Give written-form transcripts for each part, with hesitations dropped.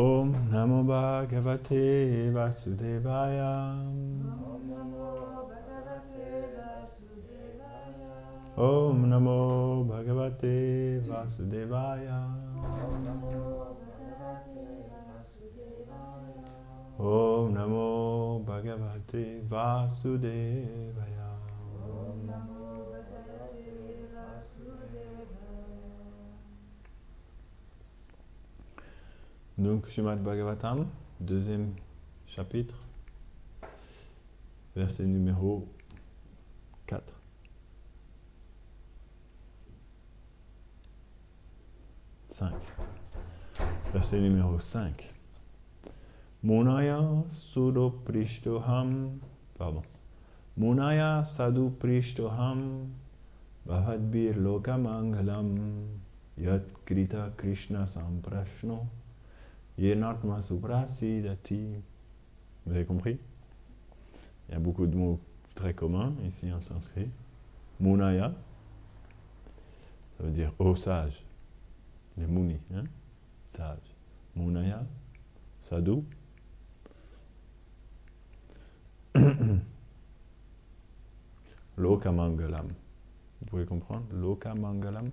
Om Namo Bhagavate Vasudevaya. Om Namo Bhagavate Vasudevaya. Om Namo Bhagavate Vasudevaya. Donc, Srimad Bhagavatam, deuxième chapitre, verset numéro 4. Verset numéro 5. Munaya Sudo Prishtoham, Munaya Sadhu Prishtoham, Bhavadbir Lokamangalam, Yat Krita Krishna Samprashno, Yenatma Suprasidati. Vous avez compris? Il y a beaucoup de mots très communs ici en sanskrit. Munaya, ça veut dire ô sage, les munis, hein? Sage. Munaya, sadhu. Lokamangalam. Vous pouvez comprendre? Lokamangalam.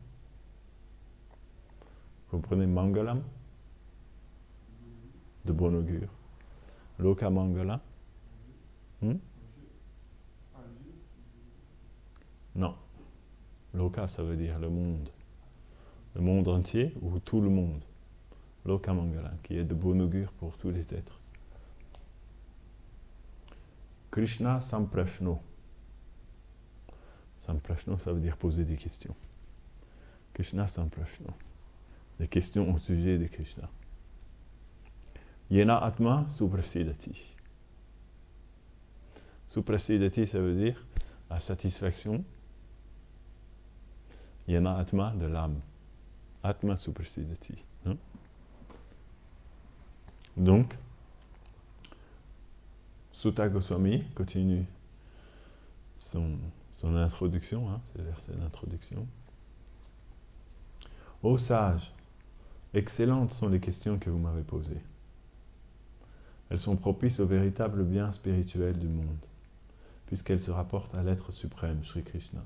Vous comprenez mangalam? De bon augure. Lokamangala. Non. Loka, ça veut dire le monde. Le monde entier ou tout le monde. Lokamangala, qui est de bon augure pour tous les êtres. Krishna Samprashno. Samprashno, ça veut dire poser des questions. Krishna Samprashno. Des questions au sujet de Krishna. Yena Atma Suprasidati. Suprasidati, ça veut dire la satisfaction. Yena Atma, de l'âme. Atma Suprasidati. Hein? Donc, Sutta Goswami continue son introduction, hein, c'est le verset d'introduction. Ô sage, excellentes sont les questions que vous m'avez posées. Elles sont propices au véritable bien spirituel du monde, puisqu'elles se rapportent à l'être suprême, Sri Krishna.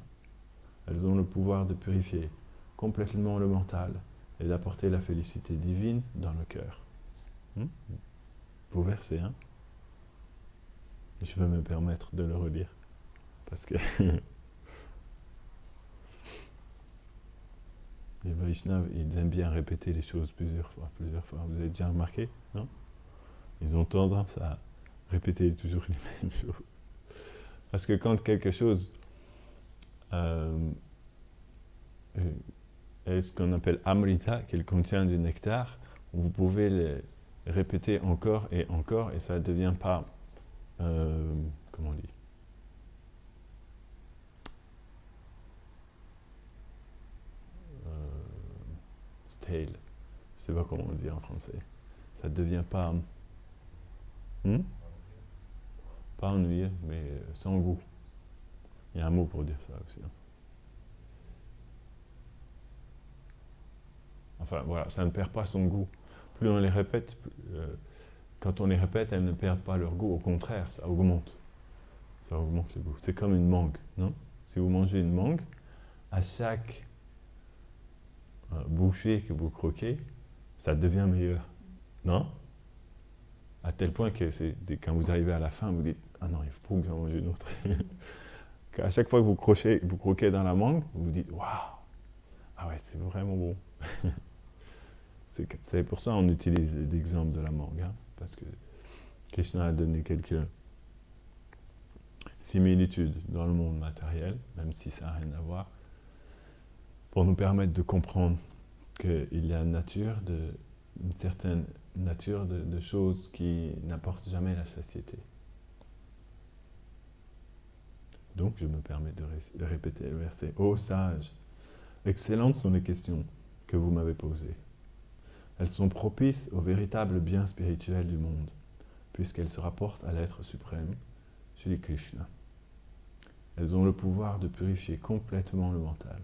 Elles ont le pouvoir de purifier complètement le mental et d'apporter la félicité divine dans le cœur. Beau verset, hein? Je vais me permettre de le relire, parce que les Vaishnavas, ils aiment bien répéter les choses plusieurs fois. Vous avez déjà remarqué, non? Ils ont tendance à répéter toujours les mêmes choses. Parce que quand quelque chose est ce qu'on appelle amrita, qu'il contient du nectar, vous pouvez le répéter encore, et ça ne devient pas, comment on dit, stale. Je ne sais pas comment on dit en français. Ça ne devient pas... pas ennuyeux, mais sans goût. Il y a un mot pour dire ça aussi. Enfin, voilà, ça ne perd pas son goût. Plus on les répète, quand on les répète, elles ne perdent pas leur goût. Au contraire, ça augmente. Ça augmente le goût. C'est comme une mangue, non? Si vous mangez une mangue, à chaque bouchée que vous croquez, ça devient meilleur, non? À tel point que quand vous arrivez à la fin, vous dites « Ah non, il faut que j'en mange une autre. » À chaque fois que vous croquez dans la mangue, vous dites « Waouh! Ah ouais, c'est vraiment bon. » C'est pour ça qu'on utilise l'exemple de la mangue, hein, parce que Krishna a donné quelques similitudes dans le monde matériel, même si ça n'a rien à voir, pour nous permettre de comprendre qu'il y a une certaine nature de choses qui n'apportent jamais la satiété. Donc, je me permets de répéter le verset. « Ô sage, excellentes sont les questions que vous m'avez posées. Elles sont propices au véritable bien spirituel du monde, puisqu'elles se rapportent à l'être suprême, Shri Krishna. Elles ont le pouvoir de purifier complètement le mental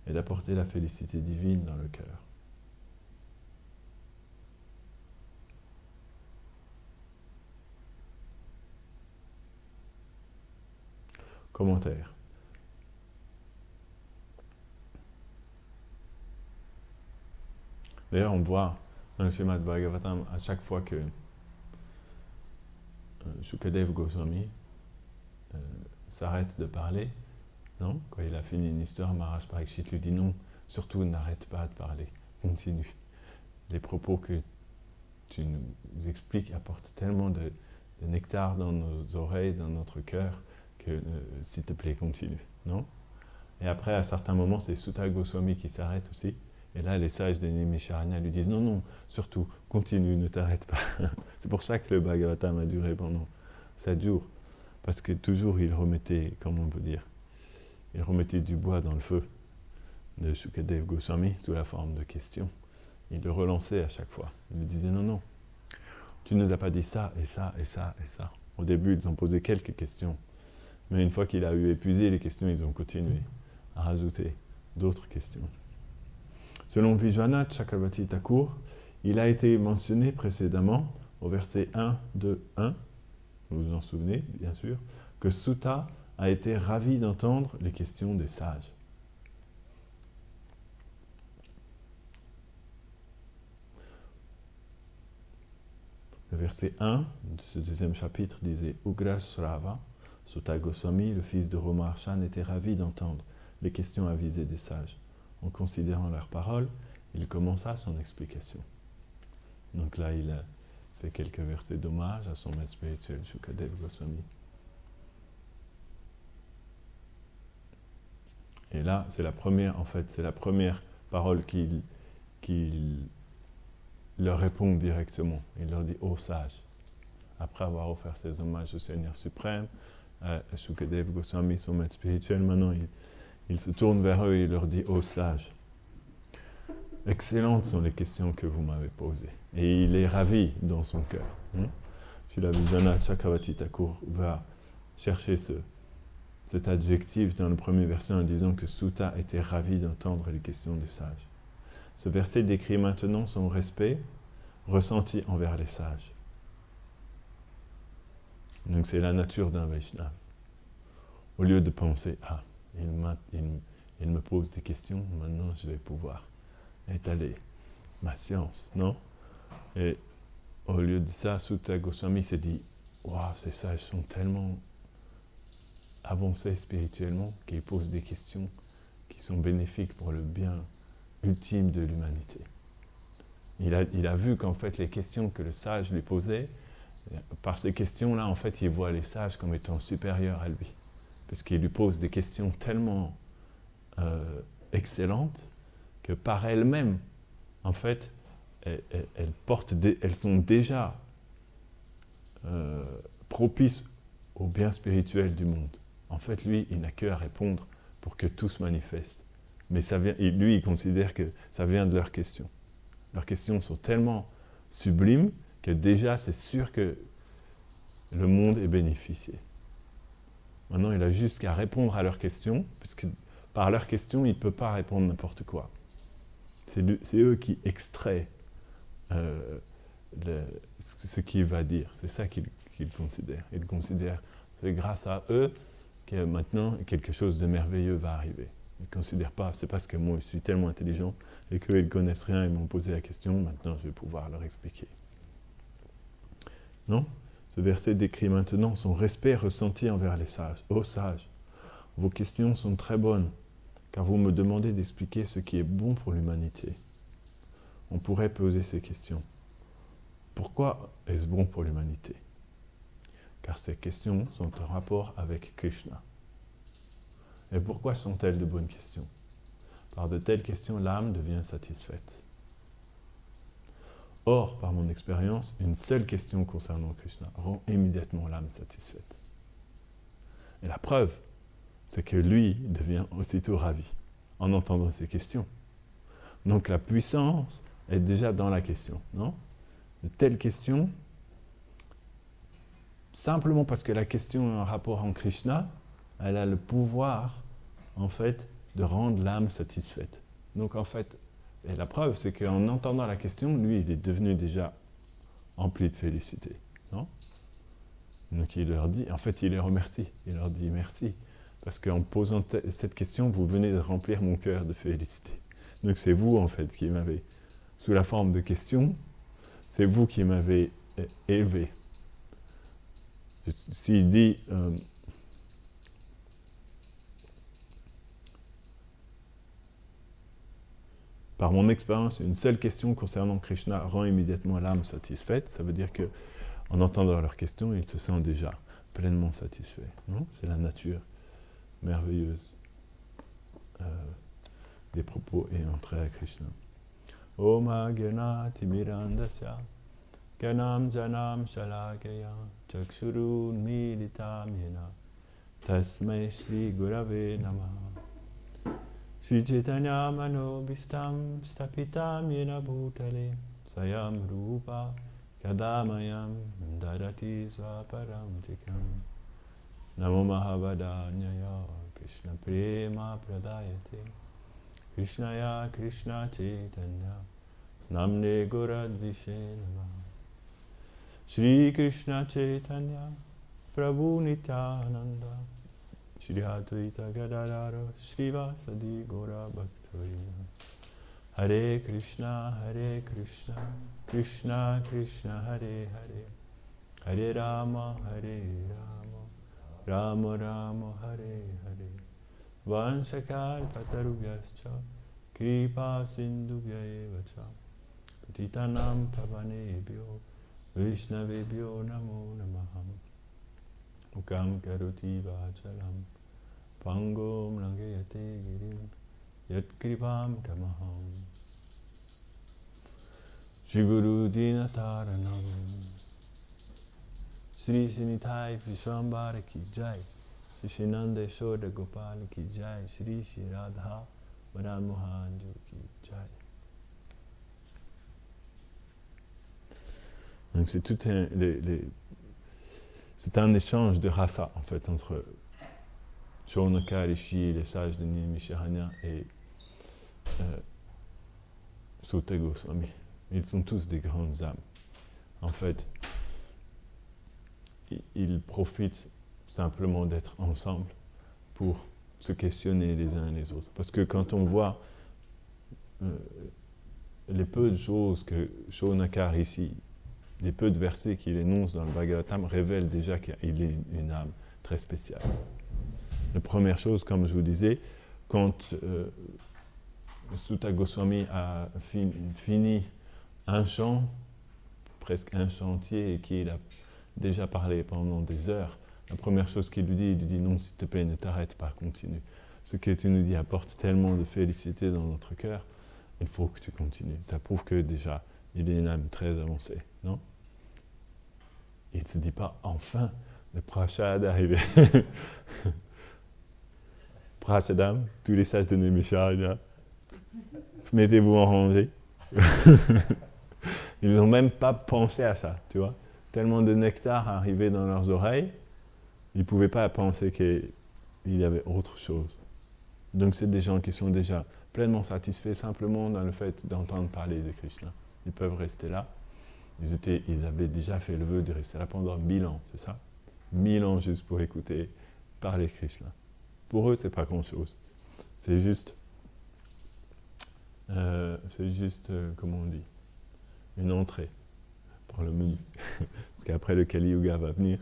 et d'apporter la félicité divine dans le cœur. Commentaire. D'ailleurs, on voit dans le schéma de Bhagavatam, à chaque fois que Shukadeva Goswami s'arrête de parler, non? Quand il a fini une histoire, Maharaj Parikshit lui dit non, surtout n'arrête pas de parler, continue. Les propos que tu nous expliques apportent tellement de nectar dans nos oreilles, dans notre cœur, que s'il te plaît, continue, non? Et après, à certains moments, c'est Sutta Goswami qui s'arrête aussi. Et là, les sages de Naimisharanya lui disent non, non, surtout, continue, ne t'arrête pas. C'est pour ça que le Bhagavatam a duré pendant 7 jours. Parce que toujours, il remettait, comment on peut dire, il remettait du bois dans le feu de Shukadeva Goswami sous la forme de questions. Il le relançait à chaque fois. Il lui disait non, non, tu ne nous as pas dit ça, et ça, et ça, et ça. Au début, ils ont posé quelques questions. Mais une fois qu'il a eu épuisé les questions, ils ont continué à rajouter d'autres questions. Selon Vishwanath Chakravarti Thakur, il a été mentionné précédemment, au verset 1, 2, 1, vous vous en souvenez, bien sûr, que Sutta a été ravi d'entendre les questions des sages. Le verset 1 de ce deuxième chapitre disait « Ugra Srava », Sutta Goswami, le fils de Romarshan, était ravi d'entendre les questions avisées des sages. En considérant leurs paroles, il commença son explication. Donc là, il a fait quelques versets d'hommage à son maître spirituel, Shukadeva Goswami. Et là, c'est la première parole qu'il leur répond directement. Il leur dit « Ô sages », après avoir offert ses hommages au Seigneur suprême, à Shukadeva Goswami, son maître spirituel, maintenant il se tourne vers eux et il leur dit « Ô sages, excellentes sont les questions que vous m'avez posées. » Et il est ravi dans son cœur. Srila Vishwanath Chakravarti Thakur va chercher cet adjectif dans le premier verset en disant que Sutta était ravi d'entendre les questions des sages. Ce verset décrit maintenant son respect ressenti envers les sages. Donc c'est la nature d'un Vaishnava. Au lieu de penser « Ah, il me pose des questions, maintenant je vais pouvoir étaler ma science, non ?» Et au lieu de ça, Sutta Goswami s'est dit « Waouh, ces sages sont tellement avancés spirituellement qu'ils posent des questions qui sont bénéfiques pour le bien ultime de l'humanité. » Il a vu qu'en fait les questions que le sage lui posait, par ces questions-là, en fait, il voit les sages comme étant supérieurs à lui. Parce qu'il lui pose des questions tellement excellentes que par elles-mêmes, en fait, elles sont déjà propices au bien spirituel du monde. En fait, lui, il n'a qu'à répondre pour que tout se manifeste. Mais lui, il considère que ça vient de leurs questions. Leurs questions sont tellement sublimes que déjà, c'est sûr que le monde est bénéficié. Maintenant, il a juste qu'à répondre à leurs questions, puisque par leurs questions, il ne peut pas répondre n'importe quoi. C'est eux qui extraient ce qu'il va dire. C'est ça qu'il considère. Il considère que c'est grâce à eux que maintenant, quelque chose de merveilleux va arriver. Il ne considère pas, c'est parce que moi, je suis tellement intelligent et qu'eux, ils ne connaissent rien, ils m'ont posé la question, maintenant, je vais pouvoir leur expliquer. Non ? Ce verset décrit maintenant son respect ressenti envers les sages. « Ô sages, vos questions sont très bonnes, car vous me demandez d'expliquer ce qui est bon pour l'humanité. » On pourrait poser ces questions. Pourquoi est-ce bon pour l'humanité ? Car ces questions sont en rapport avec Krishna. Et pourquoi sont-elles de bonnes questions ? Par de telles questions, l'âme devient satisfaite. Or, par mon expérience, une seule question concernant Krishna rend immédiatement l'âme satisfaite. Et la preuve, c'est que lui devient aussitôt ravi en entendant ces questions. Donc la puissance est déjà dans la question, non ? De telles questions, simplement parce que la question a un rapport en Krishna, elle a le pouvoir, en fait, de rendre l'âme satisfaite. Donc en fait, et la preuve, c'est qu'en entendant la question, lui, il est devenu déjà empli de félicité, non ? Donc il leur dit, en fait, il les remercie. Il leur dit merci Parce qu'en posant cette question, vous venez de remplir mon cœur de félicité. Donc c'est vous, en fait, qui m'avez, sous la forme de questions, c'est vous qui m'avez élevé. S'il dit, par mon expérience, une seule question concernant Krishna rend immédiatement l'âme satisfaite, ça veut dire que en entendant leurs questions, il se sent déjà pleinement satisfait. C'est la nature merveilleuse des propos et entrée à Krishna. Oma Gyana Timirandasya Gyanam Janam Shalakaya Chakshurun Militam Yena Tasmai Shri Gurave Namaha Shri Chaitanya Manobhistam Stapitam Yena Bhutale Sayam Rupa Kadamayam Dadati Swaparam Tikam Namo Mahavadanyaya Krishna Prema Pradayate Krishnaya Krishna Chaitanya Namne Guradvishe Namaha Shri Krishna Chaitanya Prabhu Nityananda Shri Advaita Gadadhara Shri Vasadi Gora Bhaktoya Hare Krishna Krishna Krishna Hare Hare Hare Rama Rama Rama Hare Hare Vanshakal Patarubhyascha Kripa Sindhubhya Evacha Patitanam Pavanebhyo Vishnavebhyo Namo Namaham Mukam Karoti Vachalam Pangom Langayate Girim Yat Kripam Tamaham Shri Guru Dinataranam Shri Sinitai Vishwambara Ki Jai Shri Nanda Yashoda Gopal Ki Jai Shri Shri Radha Madan Mohan Ki Jai. Donc c'est tout c'est un échange de rasa en fait entre Shaunaka Rishi, les sages de Naimisharanya et Suta Goswami. Ils sont tous des grandes âmes. En fait, ils profitent simplement d'être ensemble pour se questionner les uns les autres. Parce que quand on voit les peu de choses que Shaunaka ici, les peu de versets qu'il énonce dans le Bhagavatam révèlent déjà qu'il est une âme très spéciale. La première chose, comme je vous disais, quand Suta Goswami a fini un chant, presque un chantier, et qu'il a déjà parlé pendant des heures, la première chose qu'il lui dit non, s'il te plaît, ne t'arrête pas, continue. Ce que tu nous dis apporte tellement de félicité dans notre cœur, il faut que tu continues. Ça prouve que déjà, il est une âme très avancée, non? Il ne se dit pas, enfin, le prachad est arrivé. Prachadam, tous les sages de Naimisharanya, mettez-vous en rangée. Ils n'ont même pas pensé à ça, tu vois. Tellement de nectar arrivait dans leurs oreilles, ils ne pouvaient pas penser qu'il y avait autre chose. Donc c'est des gens qui sont déjà pleinement satisfaits simplement dans le fait d'entendre parler de Krishna. Ils peuvent rester là. Ils avaient déjà fait le vœu de rester là pendant 1000 ans, c'est ça? 1000 ans juste pour écouter parler Krishna. Pour eux, c'est pas grand-chose. C'est juste, comment on dit, une entrée pour le menu. Parce qu'après le Kali Yuga va venir,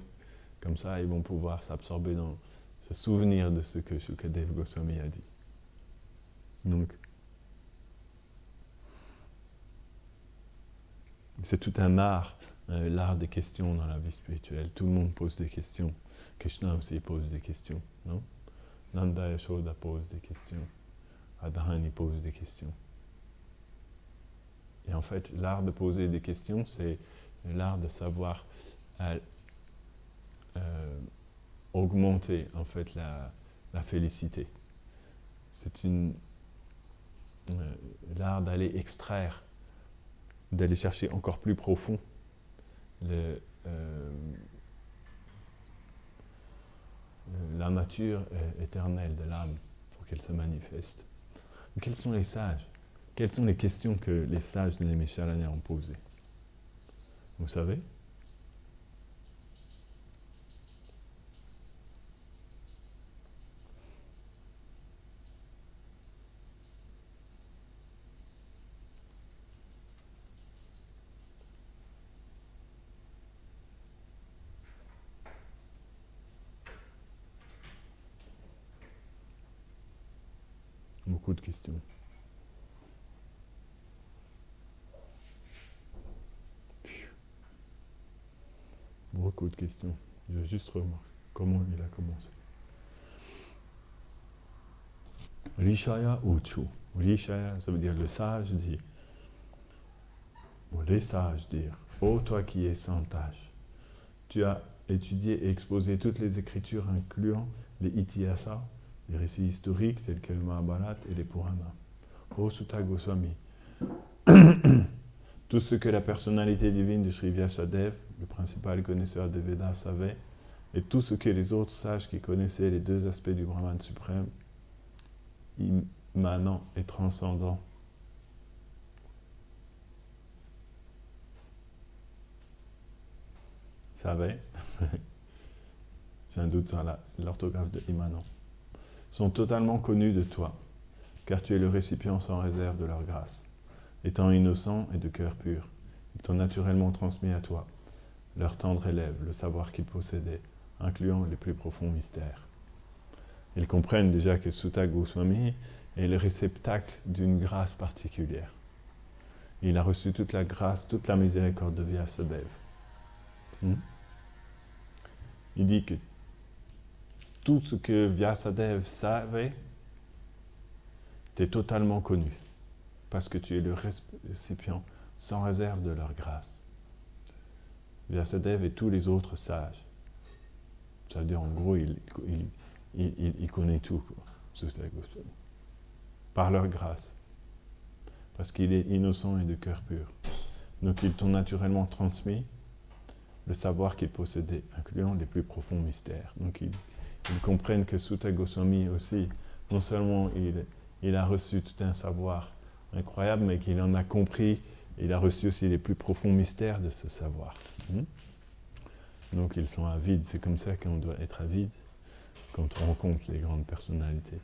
comme ça, ils vont pouvoir s'absorber dans ce souvenir de ce que Shukadeva Goswami a dit. Donc, c'est tout un art, l'art des questions dans la vie spirituelle. Tout le monde pose des questions. Krishna aussi pose des questions, non? Nanda Yashoda pose des questions. Radharani pose des questions. Et en fait, l'art de poser des questions, c'est l'art de savoir augmenter en fait la félicité. C'est l'art d'aller extraire, d'aller chercher encore plus profond la nature éternelle de l'âme pour qu'elle se manifeste. Mais quels sont les sages? Quelles sont les questions que les sages de Naimisharanya ont posées? Vous savez? Beaucoup de questions. Beaucoup de questions. Je juste remarque comment il a commencé. Rishaya Uchu. Rishaya, ça veut dire le sage dit. Ou les sages dire. Ô toi qui es sans tâche, tu as étudié et exposé toutes les écritures incluant les Itihasa, les récits historiques tels que le Mahabharata et les Puranas. Ô Sutta Goswami, tout ce que la personnalité divine de Sri Vyasadeva, le principal connaisseur des Védas, savait, et tout ce que les autres sages qui connaissaient les deux aspects du Brahman suprême, immanent et transcendant, savaient, j'ai un doute sur l'orthographe de immanent, sont totalement connus de toi, car tu es le récipient sans réserve de leur grâce. Étant innocents et de cœur pur, ils t'ont naturellement transmis à toi, leur tendre élève, le savoir qu'ils possédaient, incluant les plus profonds mystères. Ils comprennent déjà que Sutta Goswami est le réceptacle d'une grâce particulière. Il a reçu toute la grâce, toute la miséricorde de Vyasadeva. Il dit que tout ce que Vyasadeva savait t'est totalement connu, parce que tu es le récipient sans réserve de leur grâce. Vyasadeva et tous les autres sages. Ça veut dire, en gros, il connaît tout, quoi, par leur grâce, parce qu'il est innocent et de cœur pur. Donc ils t'ont naturellement transmis le savoir qu'ils possédaient, incluant les plus profonds mystères. Donc ils comprennent que Sutta Goswami aussi, non seulement il a reçu tout un savoir incroyable, mais qu'il en a compris, il a reçu aussi les plus profonds mystères de ce savoir. Donc ils sont avides, c'est comme ça qu'on doit être avide quand on rencontre les grandes personnalités.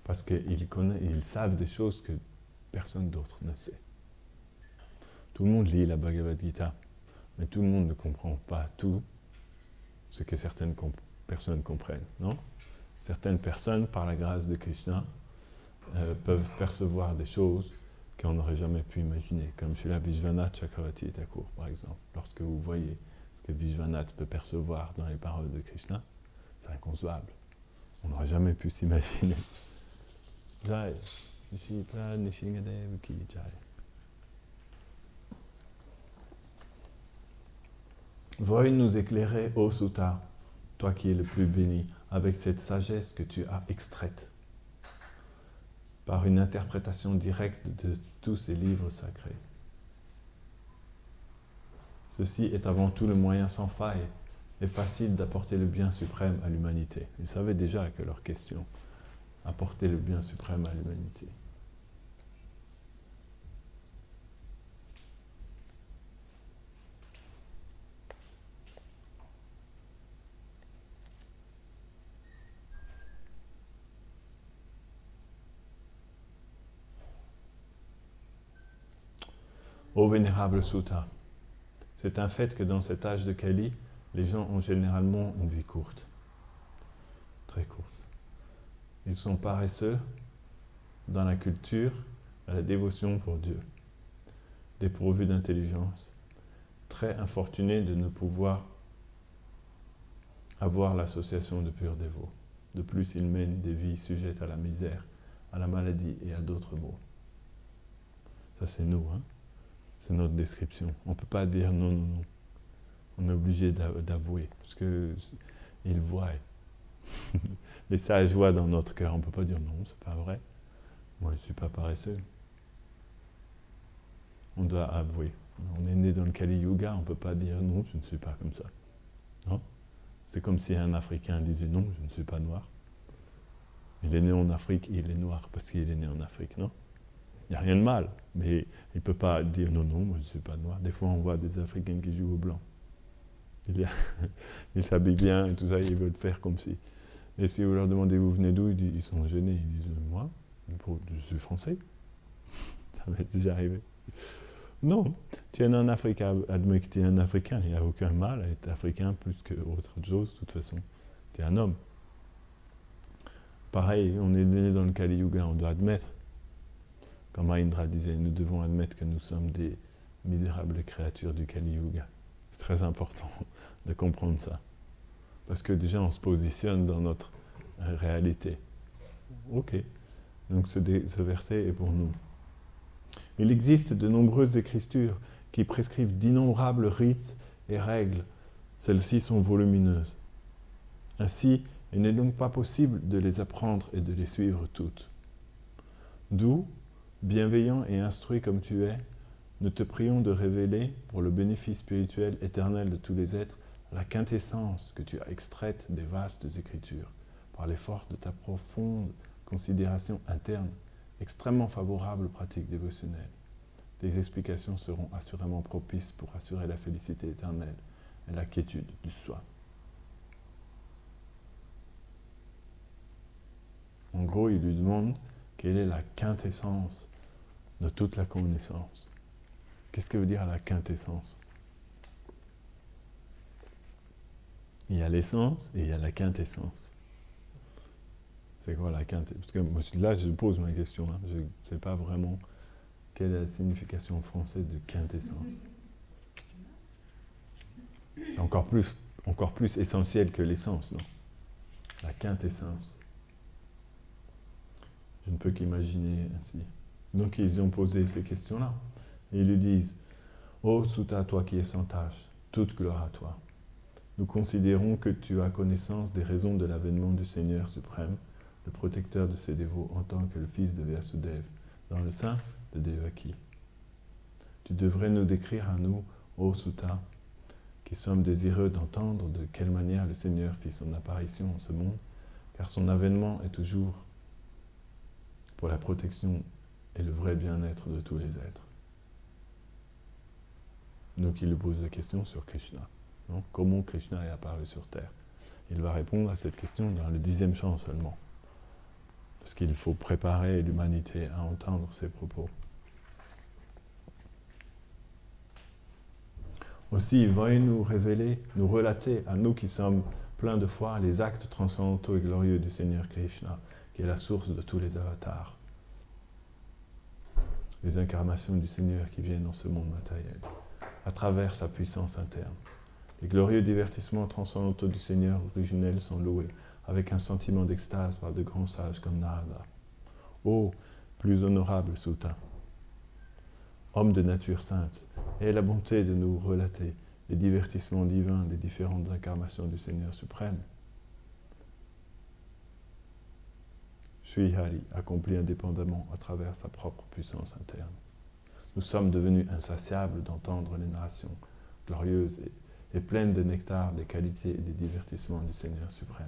Parce qu'ils savent des choses que personne d'autre ne sait. Tout le monde lit la Bhagavad Gita, mais tout le monde ne comprend pas tout ce que certaines personnes comprennent, non? Certaines personnes, par la grâce de Krishna, peuvent percevoir des choses qu'on n'aurait jamais pu imaginer, comme Srila Vishwanath Chakravarti Thakur, par exemple. Lorsque vous voyez ce que Vishwanath peut percevoir dans les paroles de Krishna, c'est inconcevable. On n'aurait jamais pu s'imaginer. Jai, Nishita Nishingadev ki Jai. Veuille nous éclairer, ô Sutta, toi qui es le plus béni, avec cette sagesse que tu as extraite par une interprétation directe de tous ces livres sacrés. Ceci est avant tout le moyen sans faille et facile d'apporter le bien suprême à l'humanité. Ils savaient déjà que leur question, apporter le bien suprême à l'humanité. Ô vénérable Sutta, c'est un fait que dans cet âge de Kali, les gens ont généralement une vie courte, très courte. Ils sont paresseux dans la culture, à la dévotion pour Dieu, dépourvus d'intelligence, très infortunés de ne pouvoir avoir l'association de purs dévots. De plus, ils mènent des vies sujettes à la misère, à la maladie et à d'autres maux. Ça, c'est nous, hein? C'est notre description. On ne peut pas dire non, non, non. On est obligé d'avouer, parce qu'ils voient. Les sages voient dans notre cœur. On ne peut pas dire non, c'est pas vrai. Moi, je ne suis pas paresseux. On doit avouer. On est né dans le Kali Yuga, on ne peut pas dire non, je ne suis pas comme ça. Non? C'est comme si un Africain disait non, je ne suis pas noir. Il est né en Afrique, il est noir parce qu'il est né en Afrique, non? Il n'y a rien de mal, mais il ne peut pas dire non, non, moi je ne suis pas noir. Des fois, on voit des Africains qui jouent au blanc. Ils s'habillent bien et tout ça, ils veulent faire comme si. Et si vous leur demandez vous venez d'où, ils sont gênés. Ils disent moi, je suis français. Ça m'est déjà arrivé. Non, tu es un Africain, admets que tu es un Africain, il n'y a aucun mal à être Africain plus qu'autre chose, de toute façon. Tu es un homme. Pareil, on est né dans le Kali Yuga, on doit admettre, comme Mahendra disait, nous devons admettre que nous sommes des misérables créatures du Kali Yuga. C'est très important de comprendre ça. Parce que déjà, on se positionne dans notre réalité. Ok, donc ce verset est pour nous. Il existe de nombreuses écritures qui prescrivent d'innombrables rites et règles. Celles-ci sont volumineuses. Ainsi, il n'est donc pas possible de les apprendre et de les suivre toutes. D'où, bienveillant et instruit comme tu es, nous te prions de révéler, pour le bénéfice spirituel éternel de tous les êtres, la quintessence que tu as extraite des vastes écritures, par l'effort de ta profonde considération interne, extrêmement favorable aux pratiques dévotionnelles. Tes explications seront assurément propices pour assurer la félicité éternelle et la quiétude du soi. En gros, il lui demande quelle est la quintessence de toute la connaissance. Qu'est-ce que veut dire la quintessence? Il y a l'essence et il y a la quintessence. C'est quoi la quintessence? Parce que là, je pose ma question. Hein. Je ne sais pas vraiment quelle est la signification française de quintessence. C'est encore plus essentiel que l'essence, non? La quintessence. Je ne peux qu'imaginer ainsi. Donc ils ont posé ces questions-là. Et ils lui disent, « Ô Sutta, toi qui es sans tâche, toute gloire à toi. Nous considérons que tu as connaissance des raisons de l'avènement du Seigneur suprême, le protecteur de ses dévots en tant que le fils de Vasudev, dans le sein de Devaki. Tu devrais nous décrire à nous, ô Sutta, qui sommes désireux d'entendre de quelle manière le Seigneur fit son apparition en ce monde, car son avènement est toujours pour la protection et le vrai bien-être de tous les êtres. » Donc il lui pose la question sur Krishna. Donc, comment Krishna est apparu sur Terre? Il va répondre à cette question dans le 10e chant seulement. Parce qu'il faut préparer l'humanité à entendre ses propos. Aussi, veuillez nous révéler, nous relater, à nous qui sommes pleins de foi, les actes transcendantaux et glorieux du Seigneur Krishna, qui est la source de tous les avatars. Les incarnations du Seigneur qui viennent dans ce monde matériel, à travers sa puissance interne. Les glorieux divertissements transcendantaux du Seigneur originel sont loués, avec un sentiment d'extase par de grands sages comme Narada. Ô plus honorable Sutta, homme de nature sainte, aie la bonté de nous relater les divertissements divins des différentes incarnations du Seigneur suprême. Sri Hari accomplit indépendamment à travers sa propre puissance interne. Nous sommes devenus insatiables d'entendre les narrations glorieuses et pleines de nectar des qualités et des divertissements du Seigneur suprême.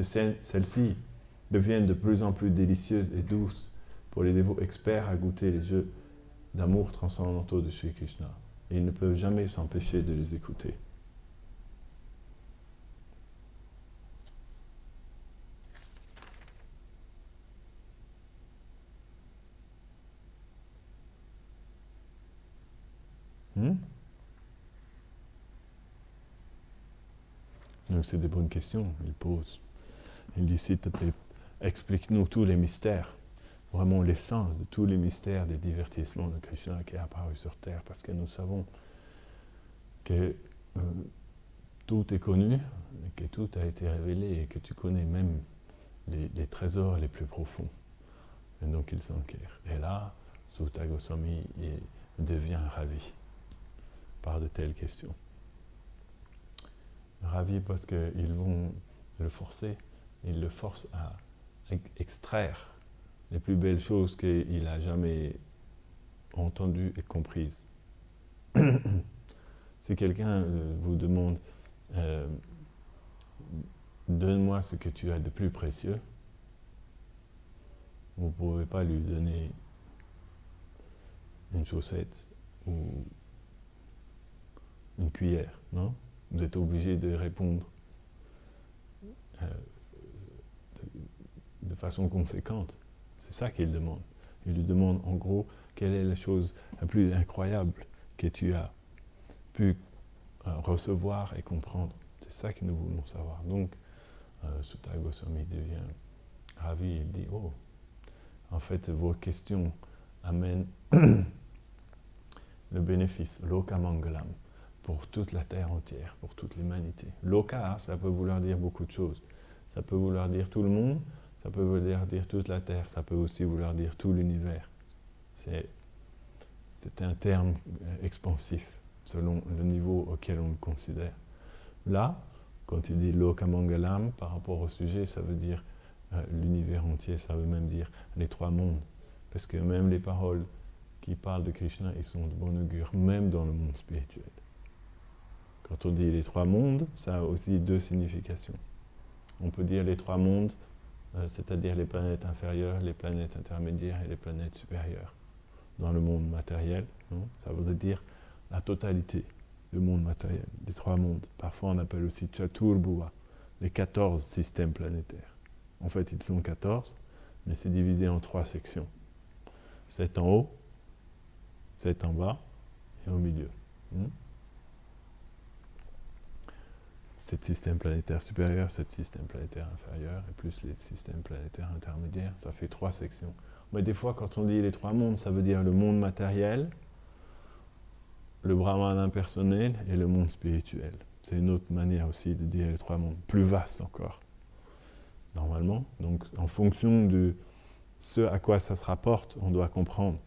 Celles-ci deviennent de plus en plus délicieuses et douces pour les dévots experts à goûter les jeux d'amour transcendantaux de Sri Krishna, et ils ne peuvent jamais s'empêcher de les écouter. Donc c'est des bonnes questions, il pose. Il dit, s'il te plaît, explique-nous tous les mystères, vraiment l'essence de tous les mystères des divertissements de Krishna qui est apparu sur Terre, parce que nous savons que tout est connu, que tout a été révélé, et que tu connais même les trésors les plus profonds. Et donc il s'enquiert. Et là, Sutta Goswami devient ravi par de telles questions. Ravi parce qu'ils vont le forcer, ils le forcent à extraire les plus belles choses qu'il a jamais entendues et comprises. Si quelqu'un vous demande donne-moi ce que tu as de plus précieux, vous ne pouvez pas lui donner une chaussette ou une cuillère, non? Vous êtes obligé de répondre de façon conséquente. C'est ça qu'il demande. Il lui demande en gros quelle est la chose la plus incroyable que tu as pu recevoir et comprendre. C'est ça que nous voulons savoir. Donc, Sutta Goswami devient Ravi, il dit, oh, en fait, vos questions amènent le bénéfice, Loka Mangalam, pour toute la terre entière, pour toute l'humanité. Loka, ça peut vouloir dire beaucoup de choses. Ça peut vouloir dire tout le monde, ça peut vouloir dire toute la terre, ça peut aussi vouloir dire tout l'univers. C'est un terme expansif, selon le niveau auquel on le considère. Là, quand il dit Loka Mangalam, par rapport au sujet, ça veut dire l'univers entier, ça veut même dire les trois mondes. Parce que même les paroles qui parlent de Krishna, ils sont de bon augure, même dans le monde spirituel. Quand on dit les trois mondes, ça a aussi deux significations. On peut dire les trois mondes, c'est-à-dire les planètes inférieures, les planètes intermédiaires et les planètes supérieures. Dans le monde matériel, non, ça voudrait dire la totalité du monde matériel, des trois mondes. Parfois on appelle aussi Chaturbhuva, les 14 systèmes planétaires. En fait, ils sont 14, mais c'est divisé en 3 sections. 7 en haut, 7 en bas et au milieu. 7 systèmes planétaires supérieurs, 7 systèmes planétaires inférieurs, et plus les systèmes planétaires intermédiaires, ça fait 3 sections. Mais des fois, quand on dit les 3 mondes, ça veut dire le monde matériel, le Brahman impersonnel et le monde spirituel. C'est une autre manière aussi de dire les 3 mondes, plus vaste encore, normalement. Donc, en fonction de ce à quoi ça se rapporte, on doit comprendre.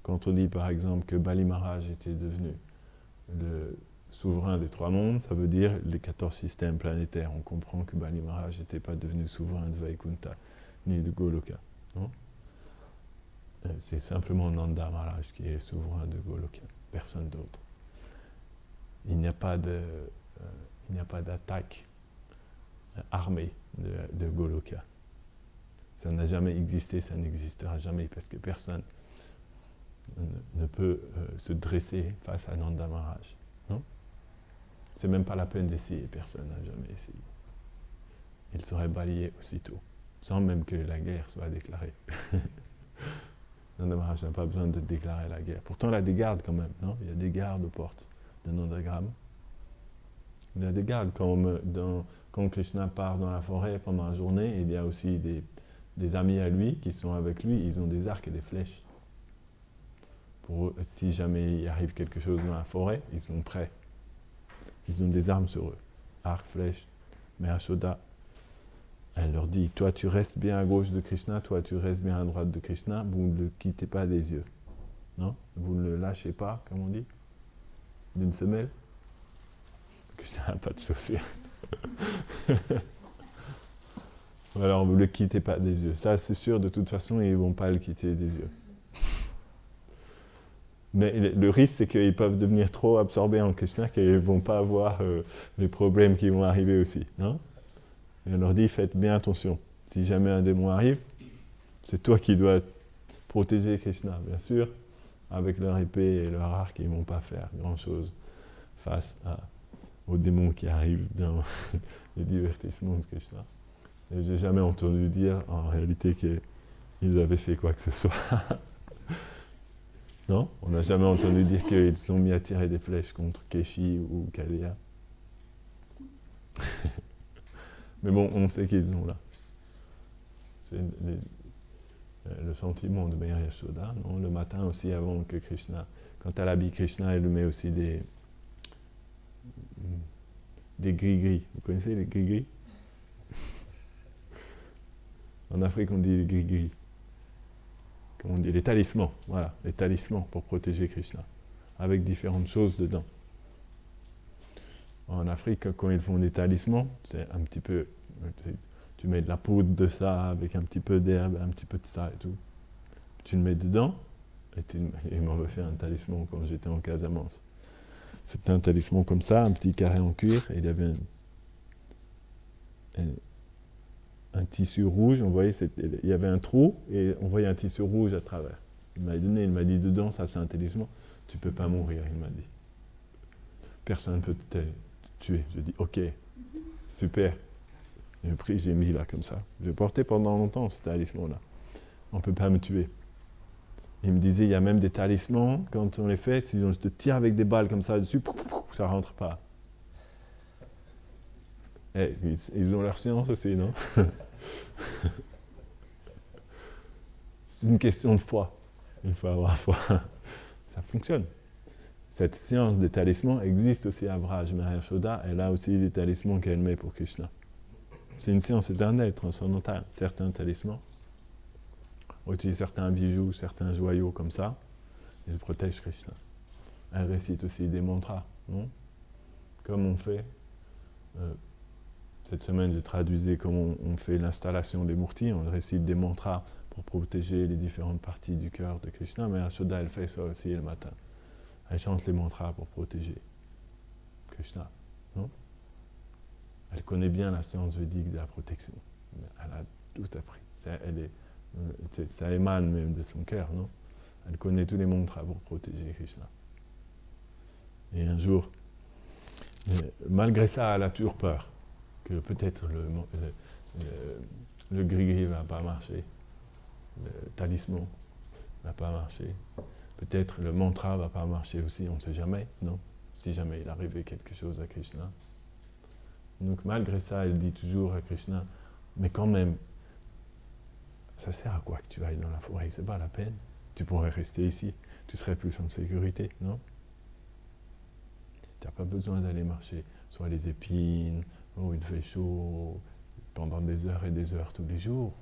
Quand on dit par exemple que Bali Maharaj était devenu le souverain des 3 mondes, ça veut dire les 14 systèmes planétaires. On comprend que Bali Maharaj n'était pas devenu souverain de Vaikunta ni de Goloka. Non, c'est simplement Nanda Maharaj qui est souverain de Goloka, personne d'autre. Il n'y a pas d'attaque armée de Goloka. Ça n'a jamais existé, ça n'existera jamais, parce que personne ne peut se dresser face à Nanda Maharaj. Non, c'est même pas la peine d'essayer, personne n'a jamais essayé. Il serait balayé aussitôt, sans même que la guerre soit déclarée. Nanda Maharaj n'a pas besoin de déclarer la guerre. Pourtant, il y a des gardes quand même, non? Il y a des gardes aux portes de Nandagram. Il y a des gardes quand Krishna part dans la forêt pendant la journée, il y a aussi des amis à lui qui sont avec lui, ils ont des arcs et des flèches. Si jamais il arrive quelque chose dans la forêt, ils sont prêts. Ils ont des armes sur eux. Arc, flèche, Mère Yashoda. Elle leur dit, toi tu restes bien à gauche de Krishna, toi tu restes bien à droite de Krishna, vous ne le quittez pas des yeux. Non? Vous ne le lâchez pas, comme on dit, d'une semelle. Krishna n'a pas de chaussures. Ou alors vous ne le quittez pas des yeux. Ça c'est sûr, de toute façon, ils ne vont pas le quitter des yeux. Mais le risque, c'est qu'ils peuvent devenir trop absorbés en Krishna qu'ils ne vont pas avoir les problèmes qui vont arriver aussi. Non? Et on leur dit, faites bien attention. Si jamais un démon arrive, c'est toi qui dois protéger Krishna. Bien sûr, avec leur épée et leur arc, ils ne vont pas faire grand-chose face aux démons qui arrivent dans les divertissements de Krishna. Et je n'ai jamais entendu dire, en réalité, qu'ils avaient fait quoi que ce soit. Non? On n'a jamais entendu dire qu'ils se sont mis à tirer des flèches contre Keshi ou Kalia. Mais bon, on sait qu'ils sont là. C'est le sentiment de Mère Yashoda, non? Le matin aussi, avant que Krishna, quand elle habille Krishna, elle lui met aussi des gris-gris. Vous connaissez les gris-gris? En Afrique, on dit les gris-gris. Comment on dit? Les talismans, voilà, les talismans pour protéger Krishna, avec différentes choses dedans. En Afrique, quand ils font des talismans, c'est un petit peu, tu mets de la poudre de ça, avec un petit peu d'herbe, un petit peu de ça et tout. Tu le mets dedans, et ils m'avaient fait un talisman quand j'étais en Casamance. C'était un talisman comme ça, un petit carré en cuir, et il y avait un tissu rouge, on voyait, il y avait un trou, et on voyait un tissu rouge à travers. Il m'a donné, il m'a dit, dedans, ça c'est un talisman, tu ne peux pas mourir, il m'a dit. Personne ne peut te tuer. J'ai dit, ok, super. J'ai pris, j'ai mis là comme ça. J'ai porté pendant longtemps ce talisman-là. On ne peut pas me tuer. Il me disait, il y a même des talismans, quand on les fait, si on te tire avec des balles comme ça dessus, ça ne rentre pas. Et ils ont leur science aussi, non? une question de foi. Il faut avoir foi. Ça fonctionne. Cette science des talismans existe aussi à Vraj. Maya Yashoda, elle a aussi des talismans qu'elle met pour Krishna. C'est une science éternelle, transcendantale. Certains talismans, on utilise certains bijoux, certains joyaux comme ça, ils protègent Krishna. Elle récite aussi des mantras, non? Comme on fait, cette semaine je traduisais comment on fait l'installation des murtis, on récite des mantras pour protéger les différentes parties du cœur de Krishna, mais Yashoda elle fait ça aussi le matin. Elle chante les mantras pour protéger Krishna, non? Elle connaît bien la science védique de la protection. Elle a tout appris. Ça émane même de son cœur, non? Elle connaît tous les mantras pour protéger Krishna. Et un jour, malgré ça, elle a toujours peur que peut-être le gris-gris ne va pas marcher, le talisman ne va pas marcher, peut-être le mantra ne va pas marcher aussi, on ne sait jamais, non? Si jamais il arrivait quelque chose à Krishna. Donc malgré ça, elle dit toujours à Krishna, mais quand même, ça sert à quoi que tu ailles dans la forêt? C'est pas la peine. Tu pourrais rester ici, tu serais plus en sécurité, non? Tu n'as pas besoin d'aller marcher sur les épines, où il fait chaud, pendant des heures et des heures tous les jours.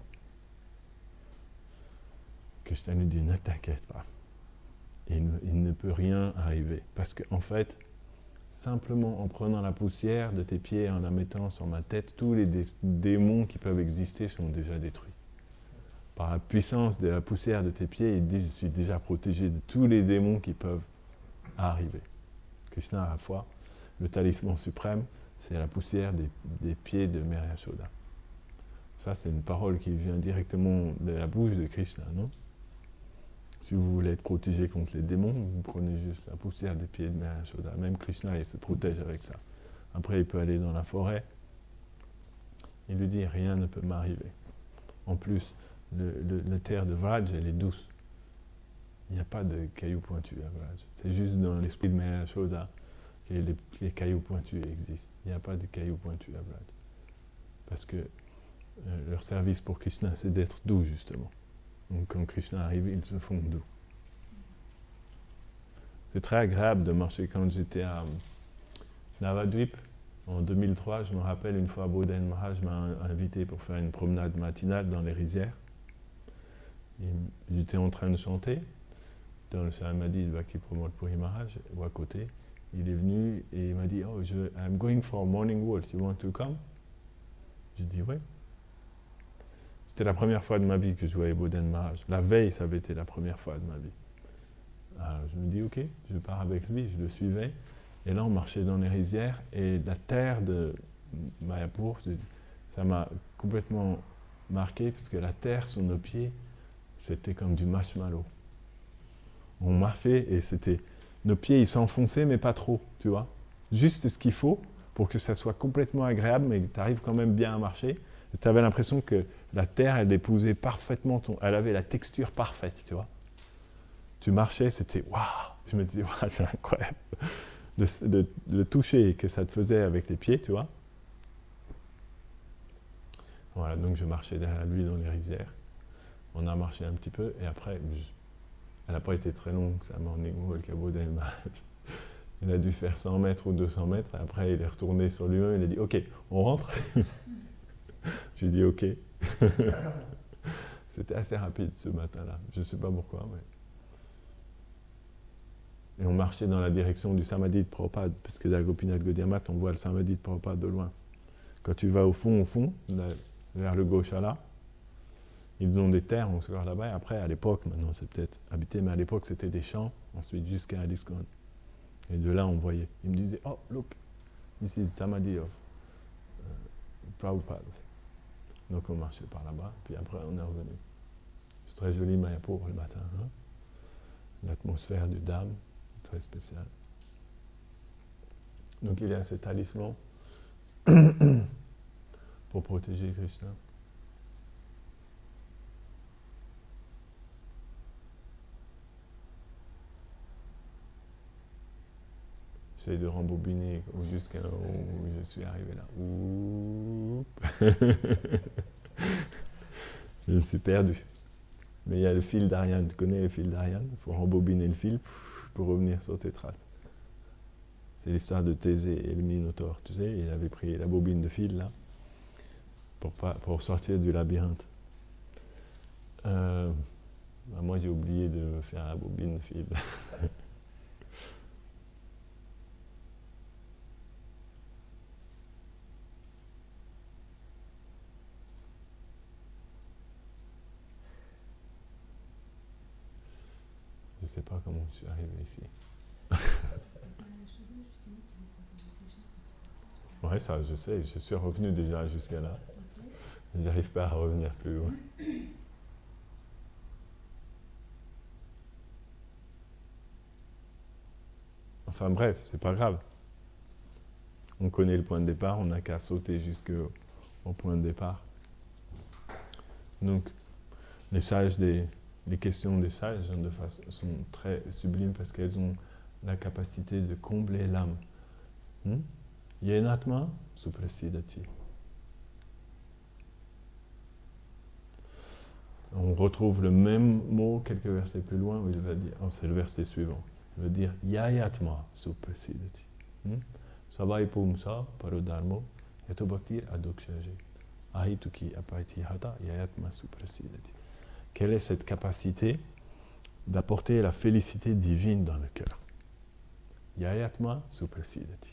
Krishna lui dit, ne t'inquiète pas. Il ne peut rien arriver. Parce qu'en fait, simplement en prenant la poussière de tes pieds et en la mettant sur ma tête, tous les démons qui peuvent exister sont déjà détruits. Par la puissance de la poussière de tes pieds, il dit, je suis déjà protégé de tous les démons qui peuvent arriver. Krishna, à la fois, le talisman suprême, c'est la poussière des pieds de Mère Yashoda. Ça, c'est une parole qui vient directement de la bouche de Krishna, non? Si vous voulez être protégé contre les démons, vous prenez juste la poussière des pieds de Mère Yashoda. Même Krishna, il se protège avec ça. Après, il peut aller dans la forêt. Il lui dit, rien ne peut m'arriver. En plus, la terre de Vraj, elle est douce. Il n'y a pas de cailloux pointus à Vraj. C'est juste dans l'esprit de Mère Yashoda que les cailloux pointus existent. Il n'y a pas de cailloux pointus à Vraj. Parce que leur service pour Krishna, c'est d'être doux, justement. Donc quand Krishna arrive, ils se font doux. C'est très agréable de marcher. Quand j'étais à Navadvip, en 2003, je me rappelle, une fois, Bodhan Maharaj m'a invité pour faire une promenade matinale dans les rizières. J'étais en train de chanter dans le Samadhi de Bhakti Pramod Puri Maharaj, ou à côté. Il est venu et il m'a dit, oh, I'm going for a morning walk, you want to come? J'ai dit, oui. C'était la première fois de ma vie que je voyais Bodhan Maharaj. La veille, ça avait été la première fois de ma vie. Alors je me dis, ok, je pars avec lui, je le suivais. Et là, on marchait dans les rizières et la terre de Mayapur, ça m'a complètement marqué parce que la terre sous nos pieds, c'était comme du marshmallow. On marchait et c'était... Nos pieds, ils s'enfonçaient, mais pas trop, tu vois. Juste ce qu'il faut pour que ça soit complètement agréable, mais que tu arrives quand même bien à marcher. Tu avais l'impression que la terre, elle épousait parfaitement elle avait la texture parfaite, tu vois. Tu marchais, c'était waouh. Je me disais, waouh, c'est incroyable. Le toucher que ça te faisait avec les pieds, tu vois. Voilà, donc je marchais derrière lui dans les rizières. On a marché un petit peu, et après, elle n'a pas été très longue, ça m'a emmené au Bodhan Maharaj. Il a dû faire 100 mètres ou 200 mètres, et après il est retourné sur lui-même, il a dit, ok, on rentre. J'ai dit ok. C'était assez rapide ce matin-là. Je ne sais pas pourquoi. Mais... Et on marchait dans la direction du Samadhi de Prabhupada, parce que dans Gopinath Gaudiya-Math, on voit le Samadhi de Prabhupada de loin. Quand tu vas au fond, vers le Goshala, ils ont des terres encore là-bas. Et après, à l'époque, maintenant c'est peut-être habité, mais à l'époque c'était des champs, ensuite jusqu'à ISKCON. Et de là, on voyait. Ils me disaient, oh, look, this is Samadhi of Prabhupada. Donc on marchait par là-bas, puis après on est revenu. C'est très joli Mayapur le matin. Hein? L'atmosphère du Dham, très spéciale. Donc il y a ce talisman pour protéger Krishna. J'essaie de rembobiner jusqu'à où je suis arrivé là. Je me suis perdu. Mais il y a le fil d'Ariane. Tu connais le fil d'Ariane? Il faut rembobiner le fil pour revenir sur tes traces. C'est l'histoire de Thésée et le Minotaure. Tu sais, il avait pris la bobine de fil là pour sortir du labyrinthe. Moi, j'ai oublié de faire la bobine de fil. Je ne sais pas comment je suis arrivé ici. Ouais, ça, je sais. Je suis revenu déjà jusqu'à là. J'arrive pas à revenir plus loin. Enfin bref, c'est pas grave. On connaît le point de départ, on n'a qu'à sauter jusqu'au point de départ. Donc, les questions des sages sont très sublimes parce qu'elles ont la capacité de combler l'âme. Yenatma suprasidati. On retrouve le même mot quelques versets plus loin où il va dire, c'est le verset suivant, il va dire Yayatma suprasidati. Savai pumsa parodharmo yatobhaktir adokshaje ahituki apaitihata yayatma suprasidati. Quelle est cette capacité d'apporter la félicité divine dans le cœur? Yayatma suprasidati.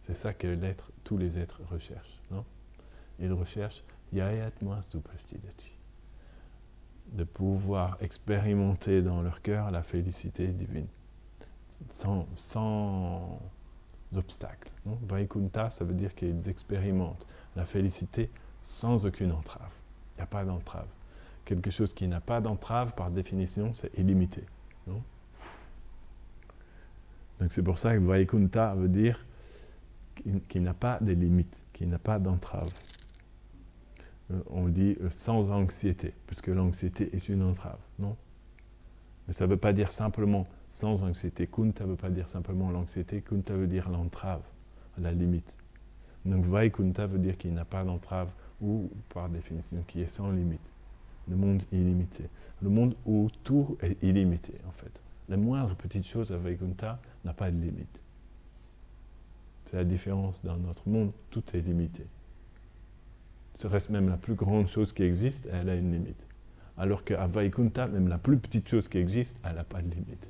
C'est ça que tous les êtres recherchent. Non? Ils recherchent Yayatma suprasidati. De pouvoir expérimenter dans leur cœur la félicité divine, sans obstacle. Vaikunta, ça veut dire qu'ils expérimentent la félicité sans aucune entrave. Il n'y a pas d'entrave. Quelque chose qui n'a pas d'entrave, par définition, c'est illimité. Non? Donc c'est pour ça que Vaikunta veut dire qu'il n'a pas de limites, qu'il n'a pas d'entrave. On dit sans anxiété, puisque l'anxiété est une entrave, non? Mais ça ne veut pas dire simplement sans anxiété. Kunta ne veut pas dire simplement l'anxiété, Kunta veut dire l'entrave, la limite. Donc Vaikunta veut dire qu'il n'a pas d'entrave, ou par définition, qui est sans limite. Le monde illimité. Le monde où tout est illimité, en fait. La moindre petite chose à Vaikunta n'a pas de limite. C'est la différence dans notre monde, tout est limité. Ce reste même la plus grande chose qui existe, elle a une limite. Alors qu'à Vaikunta, même la plus petite chose qui existe, elle n'a pas de limite.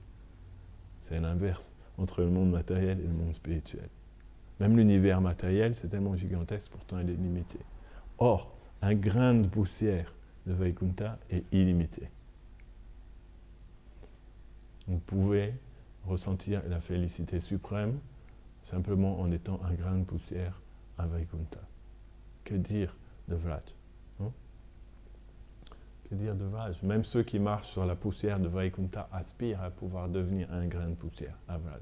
C'est l'inverse entre le monde matériel et le monde spirituel. Même l'univers matériel, c'est tellement gigantesque, pourtant il est limité. Or, un grain de poussière de Vaikunta est illimité. Vous pouvez ressentir la félicité suprême simplement en étant un grain de poussière à Vaikunta. Que dire de Vraj? Que dire de Vraj? Même ceux qui marchent sur la poussière de Vaikunta aspirent à pouvoir devenir un grain de poussière à Vraj.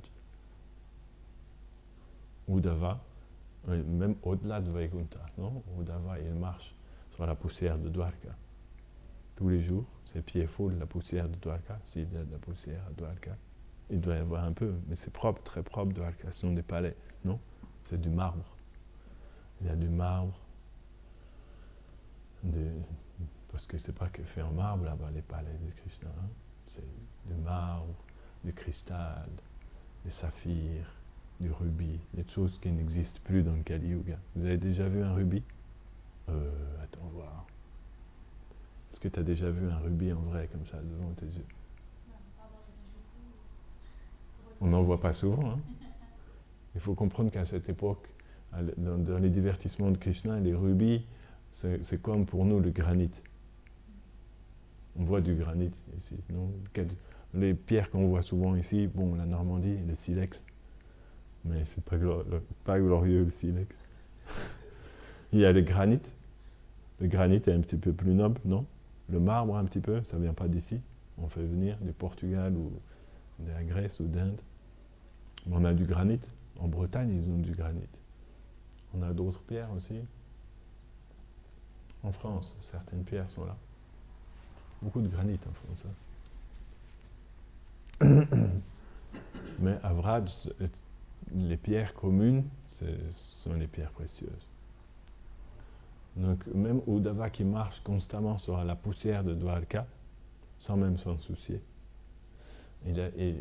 Uddhava, même au-delà de Vaikunta, non? Uddhava, il marche sur la poussière de Dwarka. Tous les jours, ses pieds foulent la poussière de Dwarka, s'il y a de la poussière à Dwarka. Il doit y avoir un peu, mais c'est propre, très propre, Dwarka. Ce sont des palais, non? C'est du marbre. Il y a du marbre, parce que c'est pas que fait en marbre là-bas, les palais de Krishna. Hein? C'est du marbre, du cristal, des saphirs, du rubis, des choses qui n'existent plus dans le Kali Yuga. Vous avez déjà vu un rubis? Attends voir. Est-ce que tu as déjà vu un rubis en vrai comme ça devant tes yeux? On n'en voit pas souvent. Hein? Il faut comprendre qu'à cette époque, dans les divertissements de Krishna, les rubis, c'est comme pour nous le granit. On voit du granit ici. Non? Les pierres qu'on voit souvent ici, bon, la Normandie, le silex, mais c'est pas glorieux le silex. Il y a le granit. Le granit est un petit peu plus noble, non? Le marbre un petit peu, ça ne vient pas d'ici. On fait venir du Portugal ou de la Grèce ou d'Inde. On a du granit. En Bretagne, ils ont du granit. On a d'autres pierres aussi. En France, certaines pierres sont là. Beaucoup de granit en France. Hein. Mais à Vraj, les pierres communes, ce sont les pierres précieuses. Donc même Uddhava qui marche constamment sur la poussière de Dwarka, sans même s'en soucier. Il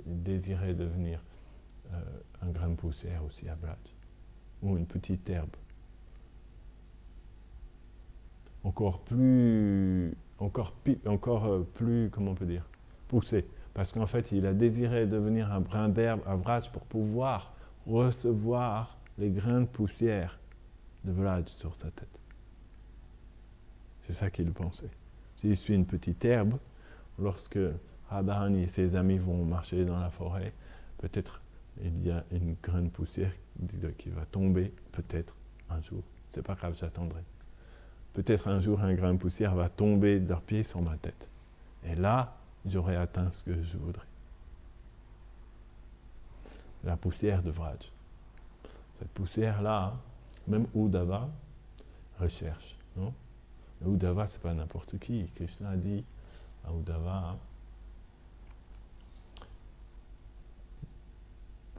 désirait devenir un grain de poussière aussi à Vraj, ou une petite herbe. Encore plus, comment on peut dire, poussé. Parce qu'en fait, il a désiré devenir un brin d'herbe à Vraj pour pouvoir recevoir les grains de poussière de Vraj sur sa tête. C'est ça qu'il pensait. S'il suit une petite herbe, lorsque Radharani et ses amis vont marcher dans la forêt, peut-être il y a une graine de poussière qui va tomber, peut-être un jour. C'est pas grave, j'attendrai. Peut-être un jour un grain de poussière va tomber de leurs pieds sur ma tête. Et là, j'aurai atteint ce que je voudrais. La poussière de Vraj. Cette poussière-là, même Uddhava recherche, non? Uddhava, c'est pas n'importe qui. Krishna a dit à Uddhava,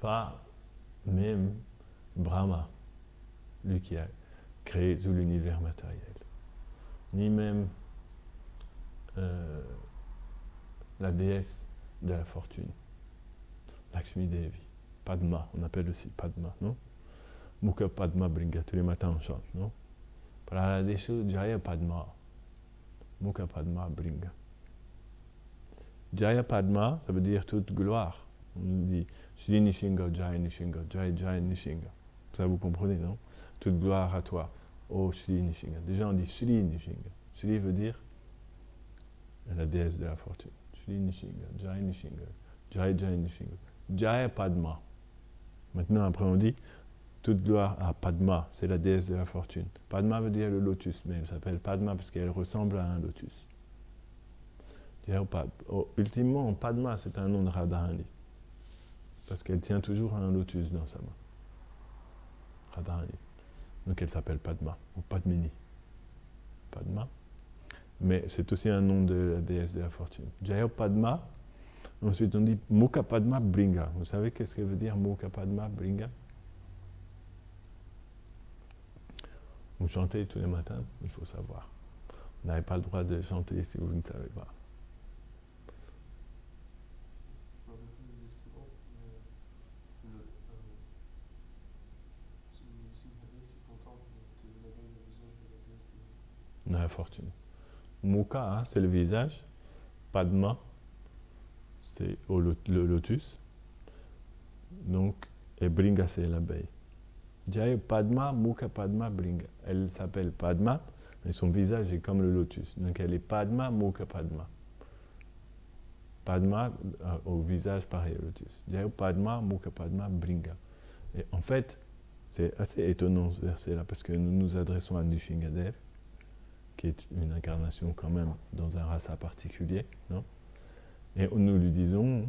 pas même Brahma, lui qui a créé tout l'univers matériel, ni même la déesse de la fortune, Lakshmi Devi, Padma, on appelle aussi Padma, non? Mukha Padma Bringa, tous les matins on chante, non? Praladeshu Jaya Padma, Mukha Padma Bringa. Jaya Padma, ça veut dire toute gloire. On dit Shri Nishinga, Jaya Nishinga, Jaya Jaya Nishinga. Ça vous comprenez, non? Toute gloire à toi, oh Shri Nishinga. Déjà on dit Shri Nishinga. Shri veut dire la déesse de la fortune. Shri Nishinga, Jaya Nishinga, Jaya Jaya Nishinga. Jaya Padma. Maintenant après on dit toute gloire à Padma, c'est la déesse de la fortune. Padma veut dire le lotus, mais elle s'appelle Padma parce qu'elle ressemble à un lotus. Ultimement, Padma, c'est un nom de Radharani. Parce qu'elle tient toujours un lotus dans sa main. Radharani. Donc elle s'appelle Padma, ou Padmini. Padma. Mais c'est aussi un nom de la déesse de la fortune. Jaya Padma. Ensuite on dit Mukha Padma Bringa. Vous savez qu'est-ce que veut dire Mukha Padma Bringa? Vous chantez tous les matins, il faut savoir. Vous n'avez pas le droit de chanter si vous ne savez pas. La fortune. Mukha, hein, c'est le visage. Padma, c'est le lotus. Donc, et Bringa, c'est l'abeille. Jaya Padma, Mukha Padma, Bringa. Elle s'appelle Padma, mais son visage est comme le lotus. Donc elle est Padma, Mukha Padma. Padma au visage pareil au lotus. Jaya Padma, Mukha Padma, Bringa. Et en fait, c'est assez étonnant ce verset-là, parce que nous nous adressons à Nishingadev, qui est une incarnation quand même dans un rasa particulier, non? Et nous lui disons,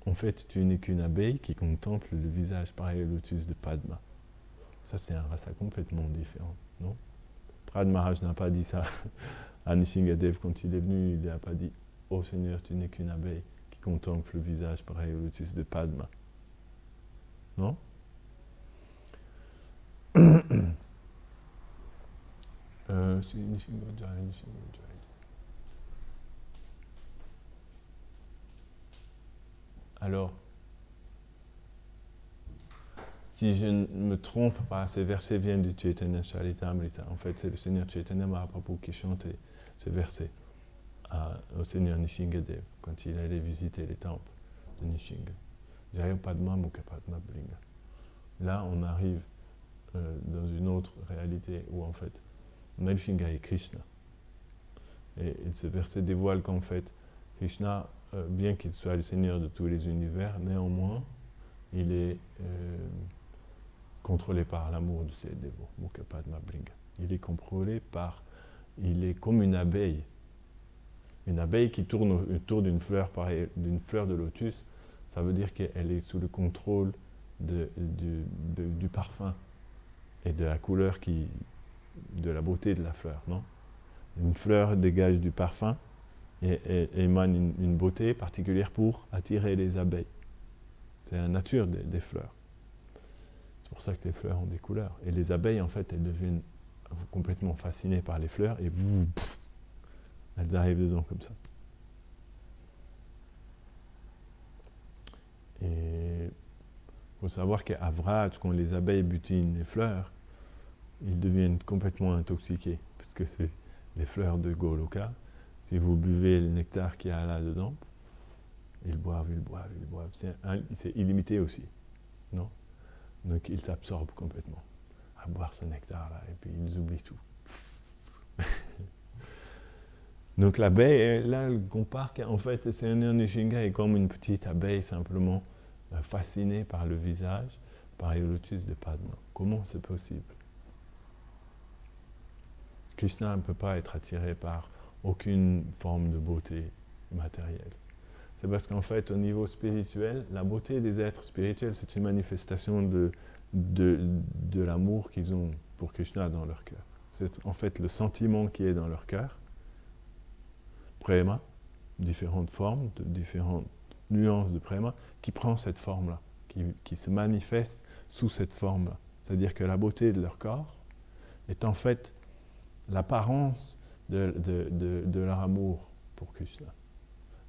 en fait, tu n'es qu'une abeille qui contemple le visage pareil au lotus de Padma. Ça, c'est un rasa complètement différent, non? Prahlad Maharaj n'a pas dit ça à Nishingadev quand il est venu, il n'a pas dit « Oh Seigneur, tu n'es qu'une abeille qui contemple le visage pareil au lotus de Padma. » Non? Alors, si je ne me trompe pas, ces versets viennent du Chaitanya Charitamrita. En fait, c'est le Seigneur Chaitanya Mahaprabhu qui chantait ces versets au Seigneur Nishingadev quand il allait visiter les temples de Nishinga. Jaya Padma Mukha Padma Bringa. Là, on arrive dans une autre réalité où en fait, Nishinga est Krishna. Et ce verset dévoile qu'en fait, Krishna, bien qu'il soit le Seigneur de tous les univers, néanmoins, il est contrôlé par l'amour de ses dévots, Mukha Padma Bringa. Il est contrôlé par, il est comme une abeille qui tourne autour d'une fleur de lotus. Ça veut dire qu'elle est sous le contrôle du parfum et de la couleur de la beauté de la fleur, non? Une fleur dégage du parfum et émane une beauté particulière pour attirer les abeilles. C'est la nature des fleurs. C'est pour ça que les fleurs ont des couleurs. Et les abeilles, en fait, elles deviennent complètement fascinées par les fleurs et elles arrivent dedans comme ça. Et il faut savoir qu'à Vraj, quand les abeilles butinent les fleurs, ils deviennent complètement intoxiqués, parce que c'est les fleurs de Goloka. Si vous buvez le nectar qu'il y a là-dedans, ils boivent, ils boivent, ils boivent. C'est illimité aussi, non? Donc ils s'absorbent complètement à boire ce nectar-là, et puis ils oublient tout. Donc l'abeille, là, elle compare qu'en fait, c'est un Nishinga est comme une petite abeille simplement fascinée par le visage, par les lotus de Padma. Comment c'est possible? Krishna ne peut pas être attiré par aucune forme de beauté matérielle. C'est parce qu'en fait, au niveau spirituel, la beauté des êtres spirituels, c'est une manifestation de l'amour qu'ils ont pour Krishna dans leur cœur. C'est en fait le sentiment qui est dans leur cœur, prema, différentes formes, différentes nuances de prema, qui prend cette forme-là, qui se manifeste sous cette forme-là. C'est-à-dire que la beauté de leur corps est en fait l'apparence de leur amour pour Krishna.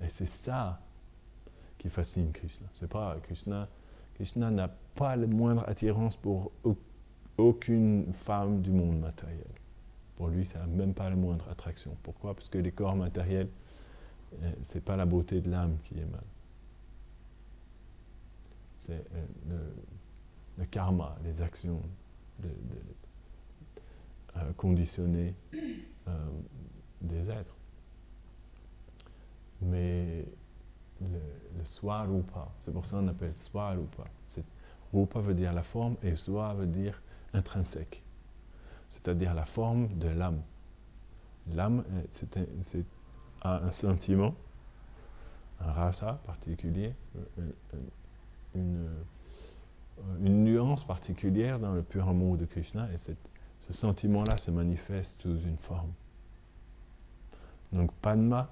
Et c'est ça qui fascine Krishna. C'est pas Krishna n'a pas la moindre attirance pour aucune femme du monde matériel. Pour lui, ça n'a même pas la moindre attraction. Pourquoi? Parce que les corps matériels, c'est pas la beauté de l'âme qui est mal. C'est le karma, les actions conditionnées des êtres. Mais le swarupa, c'est pour ça qu'on appelle swarupa. Rupa veut dire la forme et swa veut dire intrinsèque, c'est-à-dire la forme de l'âme. L'âme, a un sentiment, un rasa particulier, une nuance particulière dans le pur amour de Krishna, et ce sentiment-là se manifeste sous une forme. Donc Padma,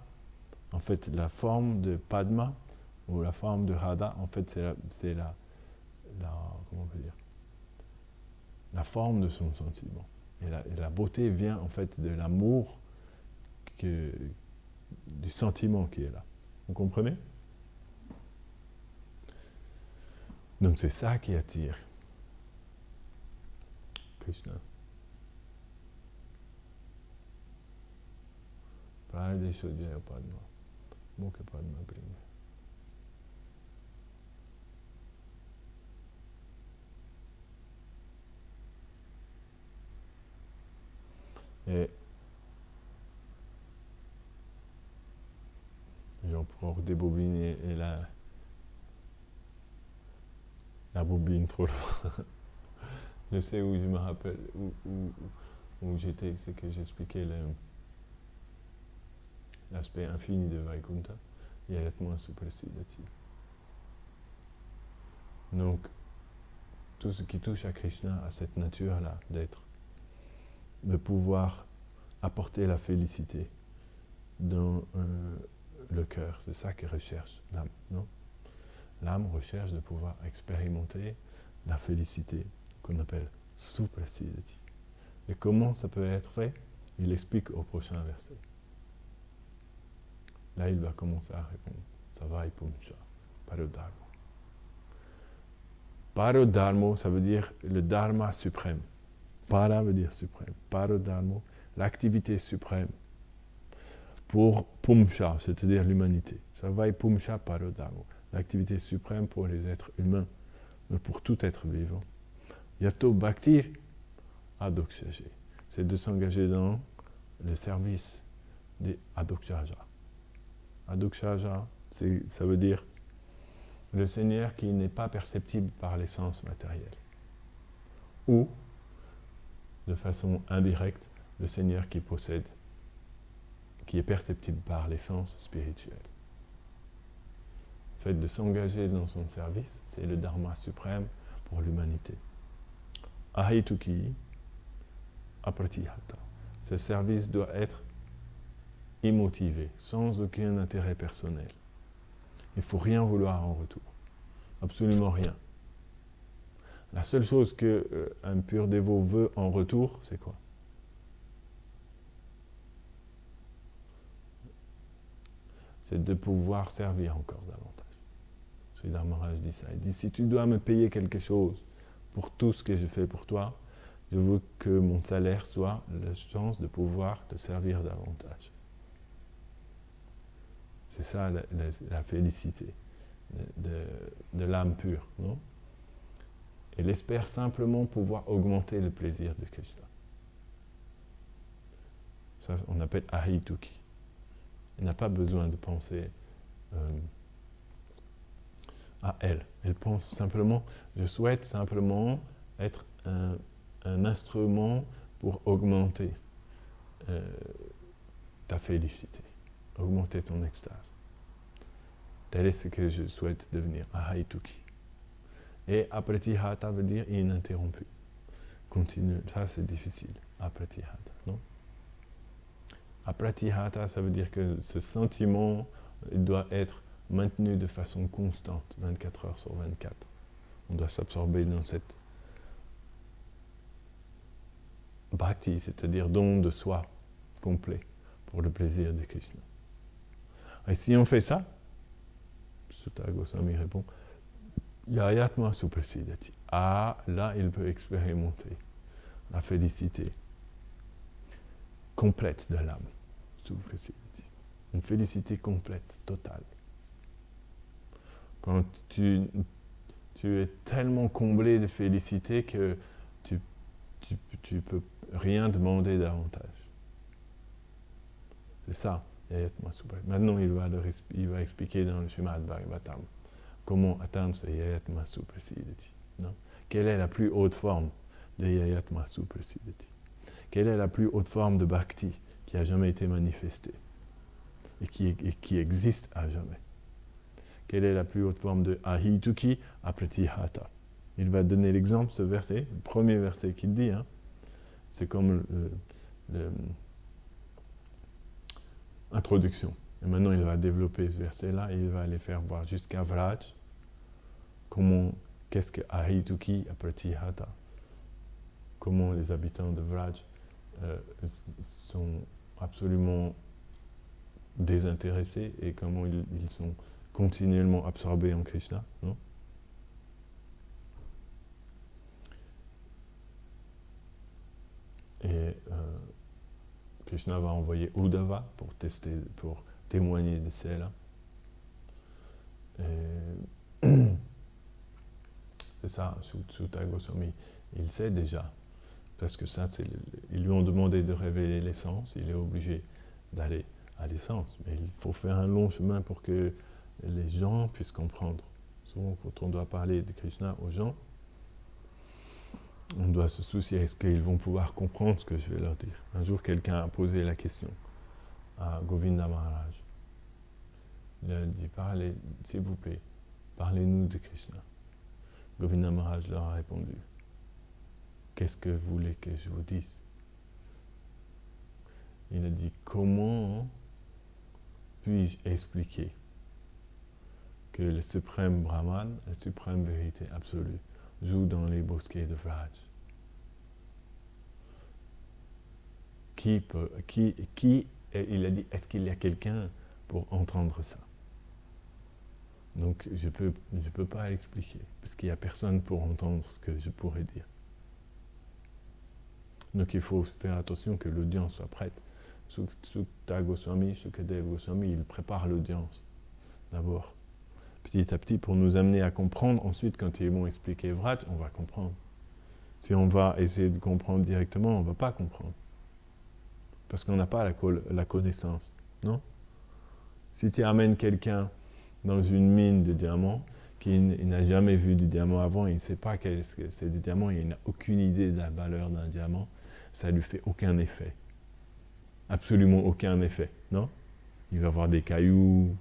en fait, la forme de Padma, ou la forme de Radha, en fait, c'est comment on peut dire, la forme de son sentiment. Et la beauté vient, en fait, de l'amour, du sentiment qui est là. Vous comprenez? Donc c'est ça qui attire Krishna. Pradesho Jaya Padma, Mukha Padma Prima. Et j'en prends débobiner et la bobine trop loin. Je sais où je me rappelle, où j'étais, c'est que j'expliquais l'aspect infini de Vaikuntha, Yayatma Suprasidati. Donc, tout ce qui touche à Krishna, à cette nature-là d'être, de pouvoir apporter la félicité dans le cœur, c'est ça que recherche l'âme, non? L'âme recherche de pouvoir expérimenter la félicité qu'on appelle Suprasidati. Et comment ça peut être fait? Il explique au prochain verset. Là, il va commencer à répondre. Savai Pumcha, Parodharma. Parodharma, ça veut dire le dharma suprême. Para veut dire suprême. Parodharma, l'activité suprême. Pour Pumcha, c'est-à-dire l'humanité. Savai Pumcha Parodharma, l'activité suprême pour les êtres humains, mais pour tout être vivant. Yato Bhaktir Adokshaje, c'est de s'engager dans le service des Adokshaja. Adokshaja, ça veut dire le Seigneur qui n'est pas perceptible par les sens matériels. Ou, de façon indirecte, le Seigneur qui possède, qui est perceptible par les sens spirituels. Le fait de s'engager dans son service, c'est le dharma suprême pour l'humanité. Ahituki apratihata. Ce service doit être immotivé, sans aucun intérêt personnel. Il ne faut rien vouloir en retour. Absolument rien. La seule chose qu'un pur dévot veut en retour, c'est quoi? C'est de pouvoir servir encore davantage. Sridhar Maharaj dit ça. Il dit, si tu dois me payer quelque chose pour tout ce que je fais pour toi, je veux que mon salaire soit la chance de pouvoir te servir davantage. C'est ça la félicité de l'âme pure, non? Elle espère simplement pouvoir augmenter le plaisir de Krishna. Ça, on appelle ahituki. Elle n'a pas besoin de penser à elle. Elle pense simplement, je souhaite simplement être un instrument pour augmenter ta félicité, augmenter ton extase. Tel est ce que je souhaite devenir, ahituki. Et apratihata veut dire ininterrompu. Continue, ça c'est difficile, apratihata, non? Apratihata, ça veut dire que ce sentiment doit être maintenu de façon constante, 24 heures sur 24. On doit s'absorber dans cette bhakti, c'est-à-dire don de soi complet pour le plaisir de Krishna. Et si on fait ça, Sutta Goswami répond, Yayatma Suprasidati. Ah, là, il peut expérimenter la félicité complète de l'âme. Suprasidati. Une félicité complète, totale. Quand tu es tellement comblé de félicité que tu peux rien demander davantage. C'est ça, Yayatma Suprasidati. Maintenant, il va expliquer dans le Srimad Bhagavatam comment atteindre ce Yayatma Suprasidati. Quelle est la plus haute forme de Yayatma Suprasidati? Quelle est la plus haute forme de Bhakti qui a jamais été manifestée et qui existe à jamais? Quelle est la plus haute forme de Ahituki Apratihata? Il va donner l'exemple, ce verset, le premier verset qu'il dit, c'est comme l'introduction. Et maintenant, il va développer ce verset-là et il va aller faire voir jusqu'à Vraj qu'est-ce que Ahituki Apratihata, comment les habitants de Vraj sont absolument désintéressés et comment ils sont continuellement absorbés en Krishna. Non? Et Krishna va envoyer Uddhava pour témoigner de cela. C'est ça, Sutta Goswami, il sait déjà, parce que ça, ils lui ont demandé de révéler l'essence, il est obligé d'aller à l'essence, mais il faut faire un long chemin pour que les gens puissent comprendre. Souvent, quand on doit parler de Krishna aux gens, on doit se soucier, est-ce qu'ils vont pouvoir comprendre ce que je vais leur dire? Un jour, quelqu'un a posé la question à Govinda Maharaj. Il a dit, s'il vous plaît, parlez-nous de Krishna. Govinda Maharaj leur a répondu, qu'est-ce que vous voulez que je vous dise? Il a dit, comment puis-je expliquer que le suprême Brahman, la suprême vérité absolue, joue dans les bosquets de Vraj? Il a dit, est-ce qu'il y a quelqu'un pour entendre ça? Donc je peux pas l'expliquer, parce qu'il n'y a personne pour entendre ce que je pourrais dire. Donc il faut faire attention que l'audience soit prête. Sutta Goswami, Shukadev Goswami, il prépare l'audience d'abord, petit à petit, pour nous amener à comprendre. Ensuite, quand ils vont expliquer Vraj, on va comprendre. Si on va essayer de comprendre directement, on ne va pas comprendre. Parce qu'on n'a pas la connaissance, non? Si tu amènes quelqu'un dans une mine de diamants, qui n'a jamais vu du diamant avant, il ne sait pas que c'est du diamant, il n'a aucune idée de la valeur d'un diamant, ça ne lui fait aucun effet. Absolument aucun effet, non? Il va avoir des cailloux,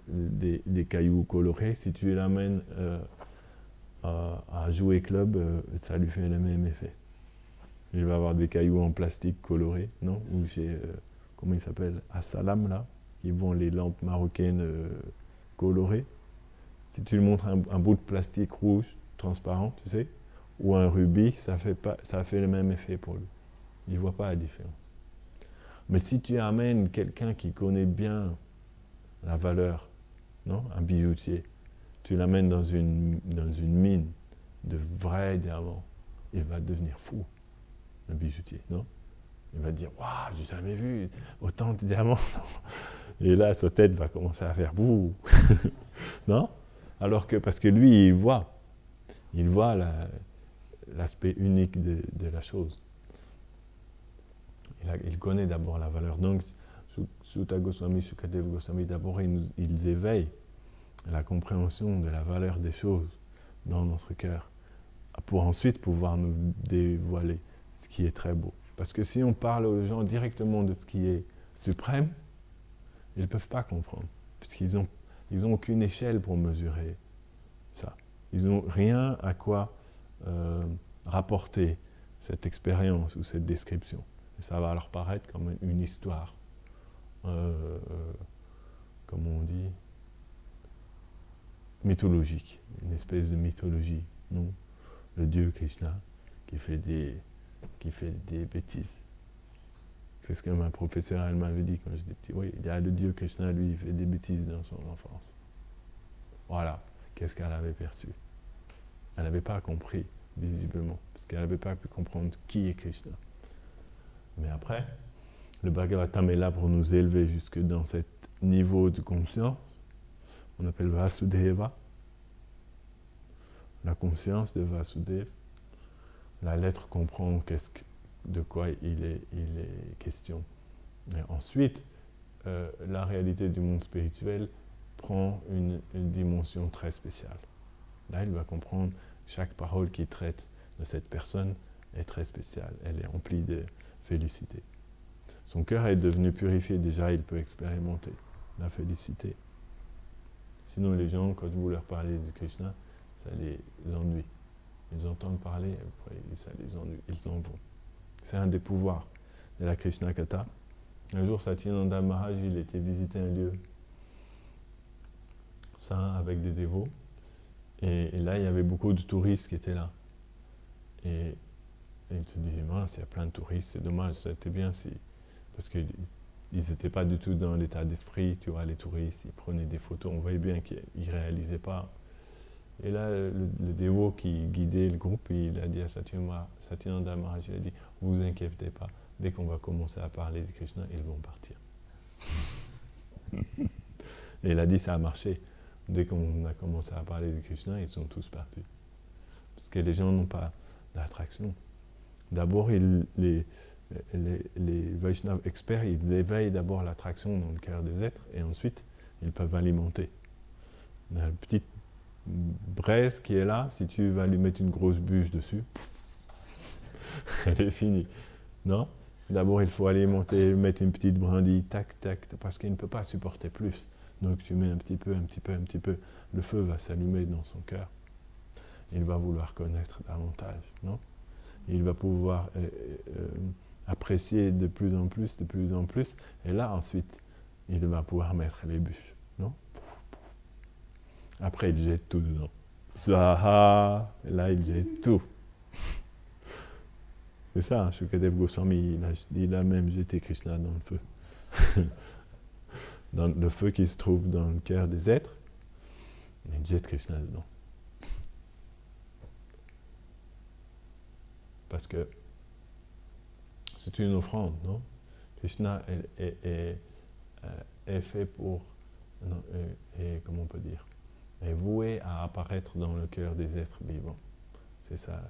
des cailloux colorés. Si tu l'amènes à jouer club, ça lui fait le même effet. Il va avoir des cailloux en plastique colorés, non? Ou chez, comment il s'appelle, Assalam, là, qui vendent les lampes marocaines colorées. Si tu lui montres un bout de plastique rouge, transparent, tu sais, ou un rubis, ça fait le même effet pour lui. Il ne voit pas la différence. Mais si tu amènes quelqu'un qui connaît bien la valeur, non? Un bijoutier, tu l'amènes dans une mine de vrais diamants, il va devenir fou, le bijoutier, non? Il va dire, waouh, j'ai jamais vu autant de diamants. Et là, sa tête va commencer à faire bouh. Non? Alors que, parce que lui, il voit l'aspect unique de la chose. Il connaît d'abord la valeur. Donc, Sutta Goswami, Sukadeva Goswami, d'abord, ils éveillent la compréhension de la valeur des choses dans notre cœur, pour ensuite pouvoir nous dévoiler ce qui est très beau. Parce que si on parle aux gens directement de ce qui est suprême, ils ne peuvent pas comprendre, puisqu'ils n'ont aucune échelle pour mesurer ça. Ils n'ont rien à quoi rapporter cette expérience ou cette description. Et ça va leur paraître comme une histoire, comme on dit, mythologique, une espèce de mythologie, non? Le dieu Krishna qui fait des bêtises. C'est ce que ma professeure, elle m'avait dit quand j'étais petit. Oui, il y a le dieu Krishna, lui, il fait des bêtises dans son enfance. Voilà, qu'est-ce qu'elle avait perçu? Elle n'avait pas compris, visiblement, parce qu'elle n'avait pas pu comprendre qui est Krishna. Mais après, le Bhagavatam est là pour nous élever jusque dans ce niveau de conscience. On appelle Vasudeva, la conscience de Vasudeva. La lettre comprend de quoi il est question. Et ensuite, la réalité du monde spirituel prend une dimension très spéciale. Là, il va comprendre chaque parole qui traite de cette personne est très spéciale. Elle est remplie de félicité. Son cœur est devenu purifié, déjà il peut expérimenter la félicité. Sinon, les gens, quand vous leur parlez de Krishna, ça les ennuie. Ils entendent parler, après ça les ennuie, ils en vont. C'est un des pouvoirs de la Krishna Katha. Un jour, Satyananda Maharaj, il était visiter un lieu saint avec des dévots. Et là, il y avait beaucoup de touristes qui étaient là. Et il se disait, mince, il y a plein de touristes, c'est dommage, ça a été bien si... Parce qu'ils n'étaient pas du tout dans l'état d'esprit, tu vois, les touristes, ils prenaient des photos, on voyait bien qu'ils ne réalisaient pas. Et là, le dévot qui guidait le groupe, il a dit à Satyananda Maharaj, il a dit, vous inquiétez pas, dès qu'on va commencer à parler de Krishna, ils vont partir. Et il a dit, ça a marché. Dès qu'on a commencé à parler de Krishna, ils sont tous partis. Parce que les gens n'ont pas d'attraction. D'abord, les Vaishnavas experts, ils éveillent d'abord l'attraction dans le cœur des êtres, et ensuite, ils peuvent alimenter. La petite braise qui est là, si tu vas lui mettre une grosse bûche dessus, elle est finie. Non? D'abord, il faut alimenter, mettre une petite brindille, tac, tac, parce qu'il ne peut pas supporter plus. Donc tu mets un petit peu, le feu va s'allumer dans son cœur. Il va vouloir connaître davantage, non? Il va pouvoir apprécier de plus en plus, et là ensuite, il va pouvoir mettre les bûches, non? Après, il jette tout dedans. Swaha, et là, il jette tout. C'est ça, hein, Sukadeva Goswami, il a même jeté Krishna dans le feu. Dans le feu qui se trouve dans le cœur des êtres, il jette Krishna dedans. Parce que c'est une offrande, non? Krishna est fait pour, comment on peut dire, est voué à apparaître dans le cœur des êtres vivants. C'est ça,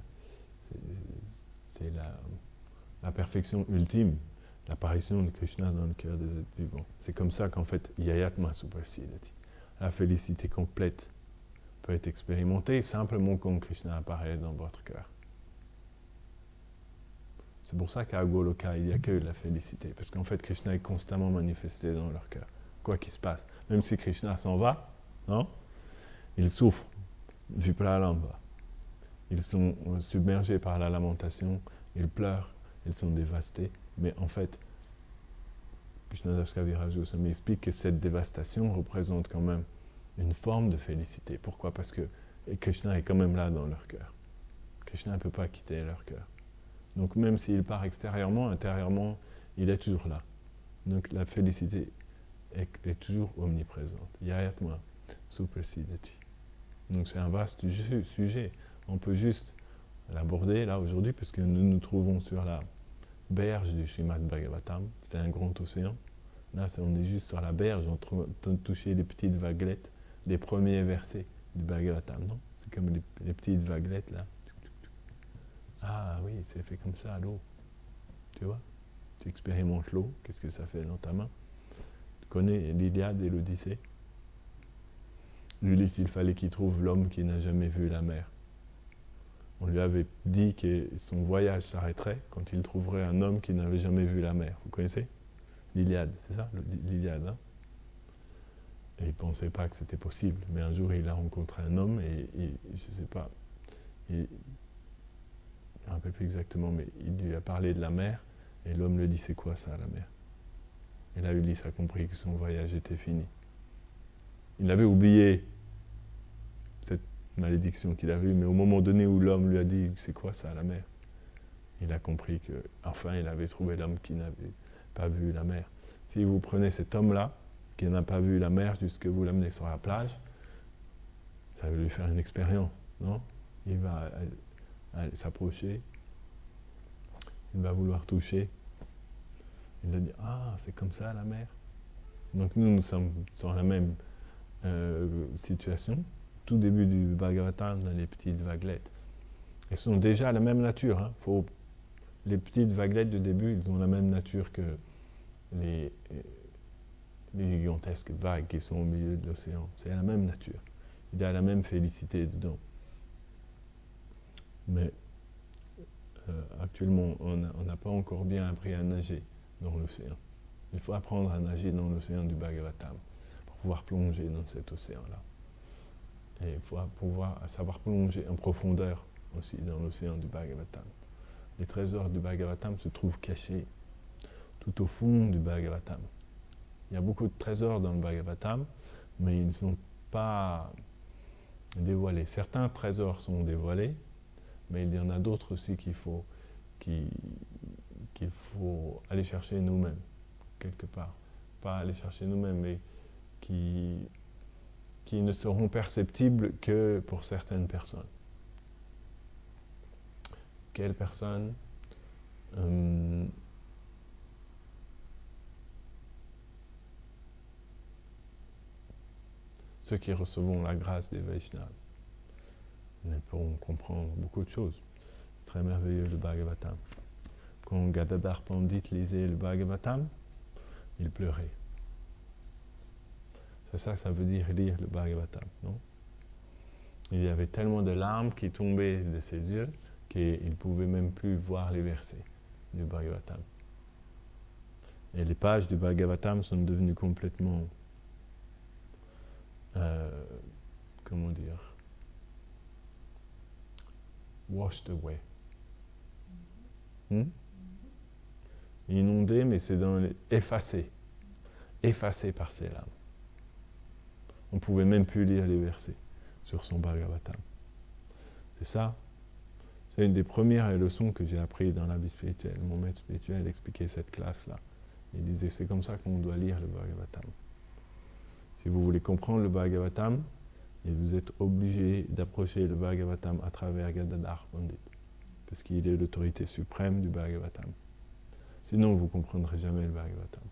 c'est la perfection ultime, l'apparition de Krishna dans le cœur des êtres vivants. C'est comme ça qu'en fait, Yayatma Supersidati, la félicité complète, peut être expérimentée simplement quand Krishna apparaît dans votre cœur. C'est pour ça qu'à Goloka, il n'y a que la félicité, parce qu'en fait, Krishna est constamment manifesté dans leur cœur, quoi qu'il se passe. Même si Krishna s'en va, non? Ils souffrent, Vipralamba. Ils sont submergés par la lamentation, ils pleurent, ils sont dévastés. Mais en fait, Krishnadas Kaviraj Goswami explique que cette dévastation représente quand même une forme de félicité. Pourquoi? Parce que Krishna est quand même là dans leur cœur. Krishna ne peut pas quitter leur cœur. Donc même s'il part extérieurement, intérieurement, il est toujours là. Donc la félicité est toujours omniprésente. Yayatma Supersidati. Donc c'est un vaste sujet. On peut juste l'aborder là aujourd'hui, parce que nous nous trouvons sur la berge du Srimad Bhagavatam. C'est un grand océan. Là, on est juste sur la berge, on train de toucher les petites vaguelettes des premiers versets du Bhagavatam, non? C'est comme les petites vaguelettes là. Ah oui, c'est fait comme ça, l'eau. Tu vois? Tu expérimentes l'eau, qu'est-ce que ça fait dans ta main? Tu connais l'Iliade et l'Odyssée? Ulysse, il fallait qu'il trouve l'homme qui n'a jamais vu la mer. On lui avait dit que son voyage s'arrêterait quand il trouverait un homme qui n'avait jamais vu la mer. Vous connaissez? L'Iliade, c'est ça? L'Iliade, hein? Et il ne pensait pas que c'était possible. Mais un jour, il a rencontré un homme et je ne sais pas, je ne me rappelle plus exactement, mais il lui a parlé de la mer et l'homme lui dit, c'est quoi ça, la mer? Et là, Ulysse a compris que son voyage était fini. Il avait oublié cette malédiction qu'il avait eue, mais au moment donné où l'homme lui a dit, c'est quoi ça, la mer? Il a compris que, enfin, il avait trouvé l'homme qui n'avait pas vu la mer. Si vous prenez cet homme-là, qui n'a pas vu la mer jusque vous l'amenez sur la plage, ça va lui faire une expérience, non? Il va s'approcher, il va vouloir toucher, il va dire, ah, c'est comme ça la mer. Donc nous sommes sur la même situation. Tout début du Bhagavatam, dans les petites vaguelettes. Elles sont déjà la même nature. Hein. Les petites vaguelettes de début, ils ont la même nature que les gigantesques vagues qui sont au milieu de l'océan. C'est la même nature. Il y a la même félicité dedans. Mais actuellement, on n'a pas encore bien appris à nager dans l'océan. Il faut apprendre à nager dans l'océan du Bhagavatam pour pouvoir plonger dans cet océan-là. Et il faut savoir plonger en profondeur aussi dans l'océan du Bhagavatam. Les trésors du Bhagavatam se trouvent cachés tout au fond du Bhagavatam. Il y a beaucoup de trésors dans le Bhagavatam, mais ils ne sont pas dévoilés. Certains trésors sont dévoilés, mais il y en a d'autres aussi qu'il faut aller chercher nous-mêmes, quelque part. Pas aller chercher nous-mêmes, mais qui ne seront perceptibles que pour certaines personnes. Quelles personnes? Ceux qui recevront la grâce des Vaishnavas. Ils pourront comprendre beaucoup de choses. Très merveilleux le Bhagavatam. Quand Gadadhar Pandit lisait le Bhagavatam, il pleurait. C'est ça que ça veut dire lire le Bhagavatam, non? Il y avait tellement de larmes qui tombaient de ses yeux qu'il ne pouvait même plus voir les versets du Bhagavatam. Et les pages du Bhagavatam sont devenues complètement, comment dire, washed away. Inondées, mais c'est effacées par ses larmes. On ne pouvait même plus lire les versets sur son Bhagavatam. C'est ça. C'est une des premières leçons que j'ai apprises dans la vie spirituelle. Mon maître spirituel expliquait cette classe-là. Il disait, c'est comme ça qu'on doit lire le Bhagavatam. Si vous voulez comprendre le Bhagavatam, vous êtes obligé d'approcher le Bhagavatam à travers Gadadhar Pandit, parce qu'il est l'autorité suprême du Bhagavatam. Sinon, vous ne comprendrez jamais le Bhagavatam.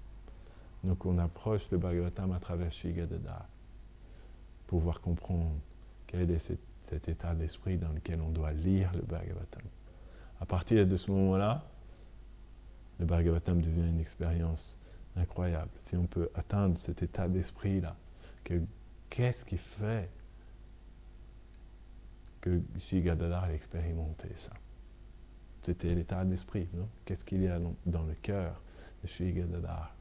Donc on approche le Bhagavatam à travers Shri Gadadhar, pour pouvoir comprendre quel est cet état d'esprit dans lequel on doit lire le Bhagavatam. À partir de ce moment-là, le Bhagavatam devient une expérience incroyable. Si on peut atteindre cet état d'esprit-là, qu'est-ce qui fait que Shri Gadadhar a expérimenté ça? C'était l'état d'esprit, non? Qu'est-ce qu'il y a dans le cœur de Shri Gadadhar?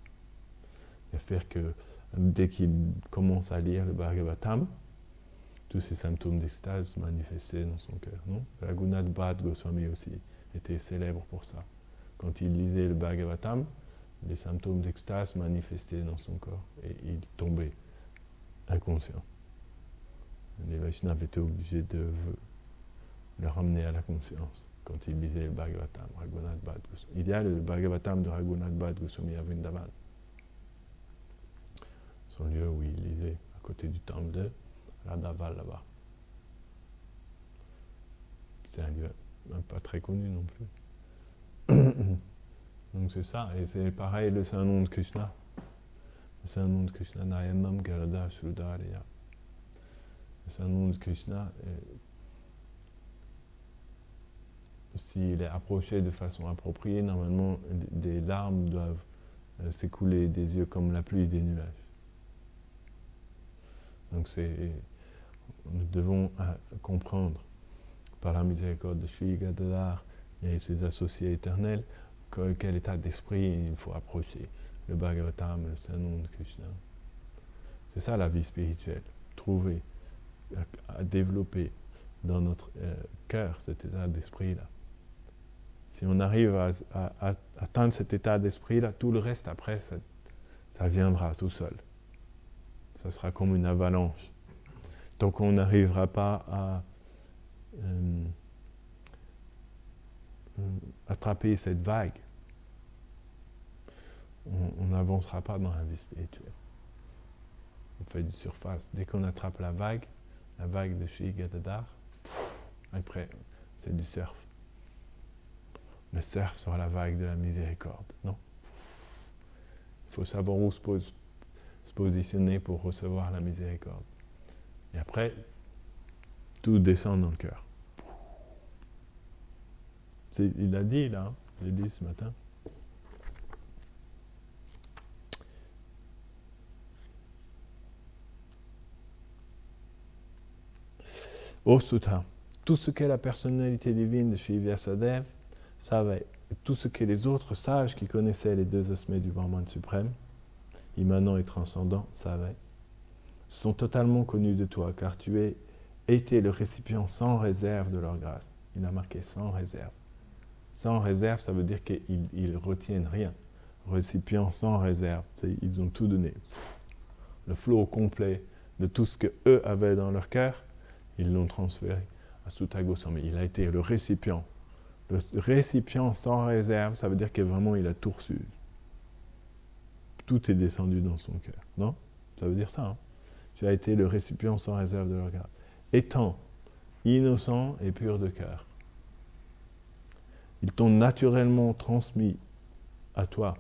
Il va faire que dès qu'il commence à lire le Bhagavatam, tous ces symptômes d'extase manifestaient dans son cœur, non? Raghunath Bhatt Goswami aussi était célèbre pour ça. Quand il lisait le Bhagavatam, les symptômes d'extase manifestaient dans son corps et il tombait inconscient. Les Vaishnavas étaient obligés de le ramener à la conscience quand il lisait le Bhagavatam, Raghunath Bhatt Goswami. Il y a le Bhagavatam de Raghunath Bhatt Goswami à Vrindavan, son lieu où il lisait, à côté du temple de Radha Vallabha. C'est un lieu pas très connu non plus. Donc c'est ça, et c'est pareil le Saint-Nom de Krishna. Le Saint-Nom de Krishna, Nayanam Garada Shrudariya. Le Saint-Nom de Krishna, s'il est approché de façon appropriée, normalement des larmes doivent s'écouler des yeux comme la pluie des nuages. Donc nous devons comprendre par la miséricorde de Shri Gadadhar et ses associés éternels quel état d'esprit il faut approcher le Bhagavatam, le Saint-Nom de Krishna. C'est ça la vie spirituelle, trouver, à développer dans notre cœur cet état d'esprit-là. Si on arrive à atteindre cet état d'esprit-là, tout le reste après, ça viendra tout seul. Ça sera comme une avalanche. Tant qu'on n'arrivera pas à attraper cette vague, on n'avancera pas dans la vie spirituelle. On fait du surface. Dès qu'on attrape la vague de Shri Gadadhar, après, c'est du surf. Le surf sur la vague de la miséricorde, non? Il faut savoir où se positionner pour recevoir la miséricorde. Et après, tout descend dans le cœur. Il l'a dit là, je l'ai dit ce matin. Ô Sutta, tout ce que la personnalité divine de Shri Vyasadeva savait, tout ce que les autres sages qui connaissaient les deux aspects du Brahman suprême, immanent et transcendant, savaient, sont totalement connus de toi, car tu as été le récipient sans réserve de leur grâce. Il a marqué sans réserve. Sans réserve, ça veut dire qu'ils ne retiennent rien. Récipient sans réserve, ils ont tout donné. Le flot complet de tout ce qu'eux avaient dans leur cœur, ils l'ont transféré à Sutta Goswami. Il a été le récipient. Le récipient sans réserve, ça veut dire que vraiment il a tout reçu. Tout est descendu dans son cœur, non? Ça veut dire ça, hein? Tu as été le récipient sans réserve de leur grâce. Étant innocent et pur de cœur, ils t'ont naturellement transmis à toi.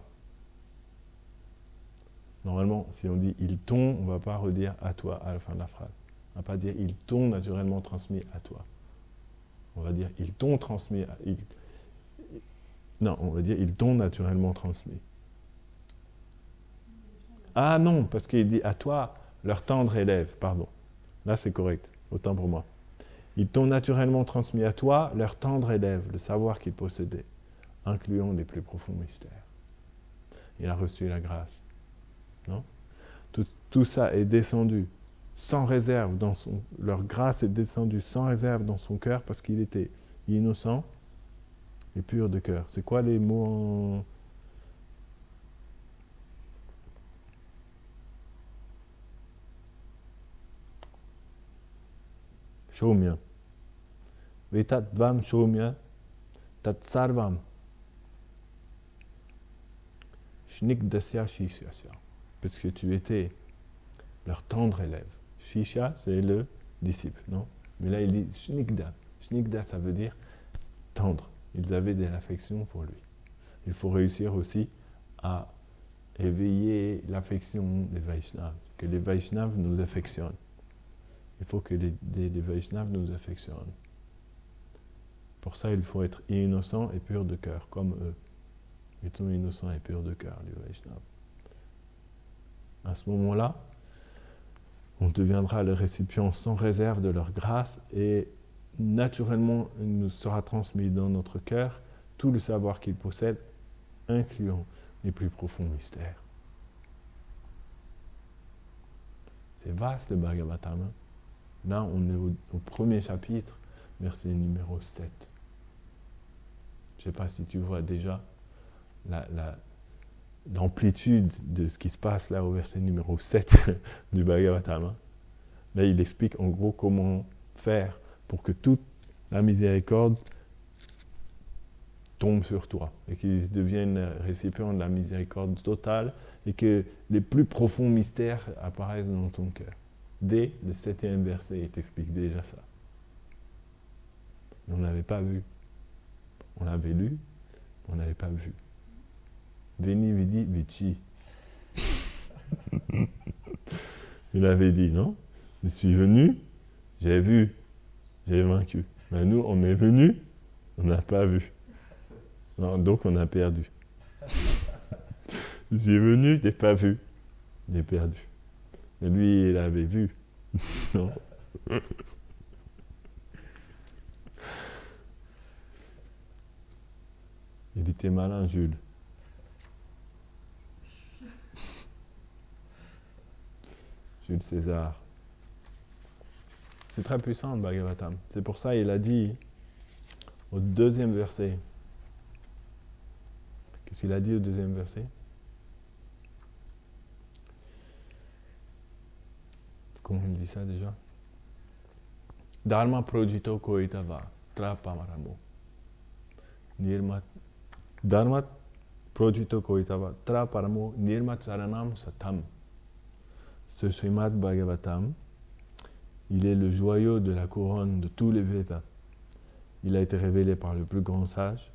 Normalement, si on dit « ils t'ont », on ne va pas redire « à toi » à la fin de la phrase. On ne va pas dire « ils t'ont naturellement transmis à toi ». On va dire « ils t'ont transmis ». Non, on va dire « ils t'ont naturellement transmis ». Ah non, parce qu'il dit « à toi, leur tendre élève ». Pardon. Là, c'est correct. Autant pour moi. Ils t'ont naturellement transmis à toi leur tendre élève, le savoir qu'ils possédaient, incluant les plus profonds mystères. Il a reçu la grâce. Non? Tout ça est descendu sans réserve dans son... Leur grâce est descendue sans réserve dans son cœur parce qu'il était innocent et pur de cœur. C'est quoi les mots en... Shomya. Vetat vam shomya tat sarvam shnigdasya shishyasya. Parce que tu étais leur tendre élève. Shishya, c'est le disciple, non? Mais là, il dit Shnigda. Shnigda, ça veut dire tendre. Ils avaient de l'affection pour lui. Il faut réussir aussi à éveiller l'affection des Vaishnavas, que les Vaishnavas nous affectionnent. Il faut que les Vaishnavas nous affectionnent. Pour ça, il faut être innocent et pur de cœur, comme eux. Ils sont innocents et purs de cœur, les Vaishnavas. À ce moment-là, on deviendra le récipient sans réserve de leur grâce et naturellement, il nous sera transmis dans notre cœur tout le savoir qu'ils possèdent, incluant les plus profonds mystères. C'est vaste le Bhagavatam. Là, on est au premier chapitre, verset numéro 7. Je ne sais pas si tu vois déjà l'amplitude de ce qui se passe là au verset numéro 7 du Bhagavatam. Là, il explique en gros comment faire pour que toute la miséricorde tombe sur toi et qu'il devienne récipient de la miséricorde totale et que les plus profonds mystères apparaissent dans ton cœur. Dès le 7e verset, il t'explique déjà ça. On n'avait pas vu. On l'avait lu, on n'avait pas vu. Veni, vidi, vici. Il avait dit, non? Je suis venu, j'ai vu, j'ai vaincu. Mais nous, on est venu, on n'a pas vu. Non, donc on a perdu. Je suis venu, j'ai pas vu, j'ai perdu. Et lui, il avait vu. Non? Il était malin, Jules. Jules César. C'est très puissant le Bhagavatam. C'est pour ça qu'il a dit au deuxième verset. Qu'est-ce qu'il a dit au deuxième verset? Comment il dit ça déjà? Dharma projito koitava trapamaramo. Nirmat. Dharma projito koitava traparamo nirmat saranam satam. Ce Srimad Bhagavatam, il est le joyau de la couronne de tous les Védas. Il a été révélé par le plus grand sage.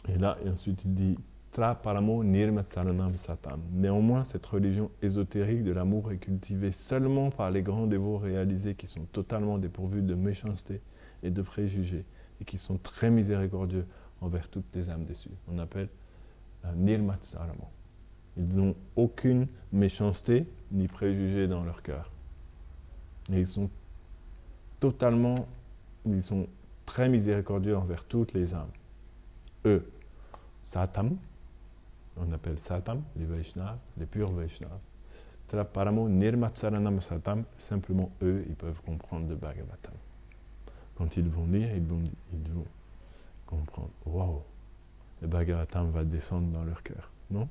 Et là, et ensuite il dit Tra paramo nirmat saranam satam. Néanmoins, cette religion ésotérique de l'amour est cultivée seulement par les grands dévots réalisés qui sont totalement dépourvus de méchanceté et de préjugés et qui sont très miséricordieux envers toutes les âmes déçues. On appelle nirmat saramo. Ils n'ont aucune méchanceté ni préjugés dans leur cœur. Et ils sont très miséricordieux envers toutes les âmes. Eux, Satam, on appelle Satam, les Vaishnavas, les purs Vaishnavas. Paramo Nirmat Saranam Satam, simplement eux, ils peuvent comprendre le Bhagavatam. Quand ils vont lire, ils vont comprendre. Waouh, le Bhagavatam va descendre dans leur cœur. Non?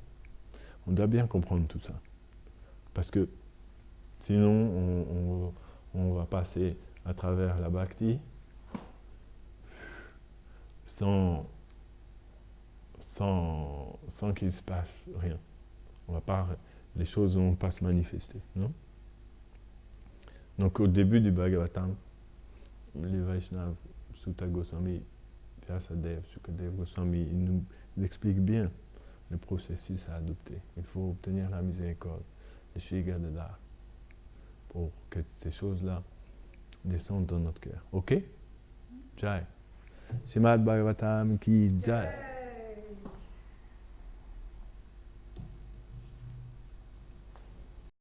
On doit bien comprendre tout ça. Parce que sinon, on va passer à travers la Bhakti sans qu'il se passe rien. Les choses ne vont pas se manifester, non? Donc au début du Bhagavatam, les Vaishnavas, Sutta Goswami, Vyasadeva, Sukadeva Goswami, ils nous expliquent bien le processus à adopter. Il faut obtenir la miséricorde, le Shri Gadadhar, pour que ces choses-là descendent dans notre cœur. Ok? Jai. Srimad Bhagavatam ki Jai.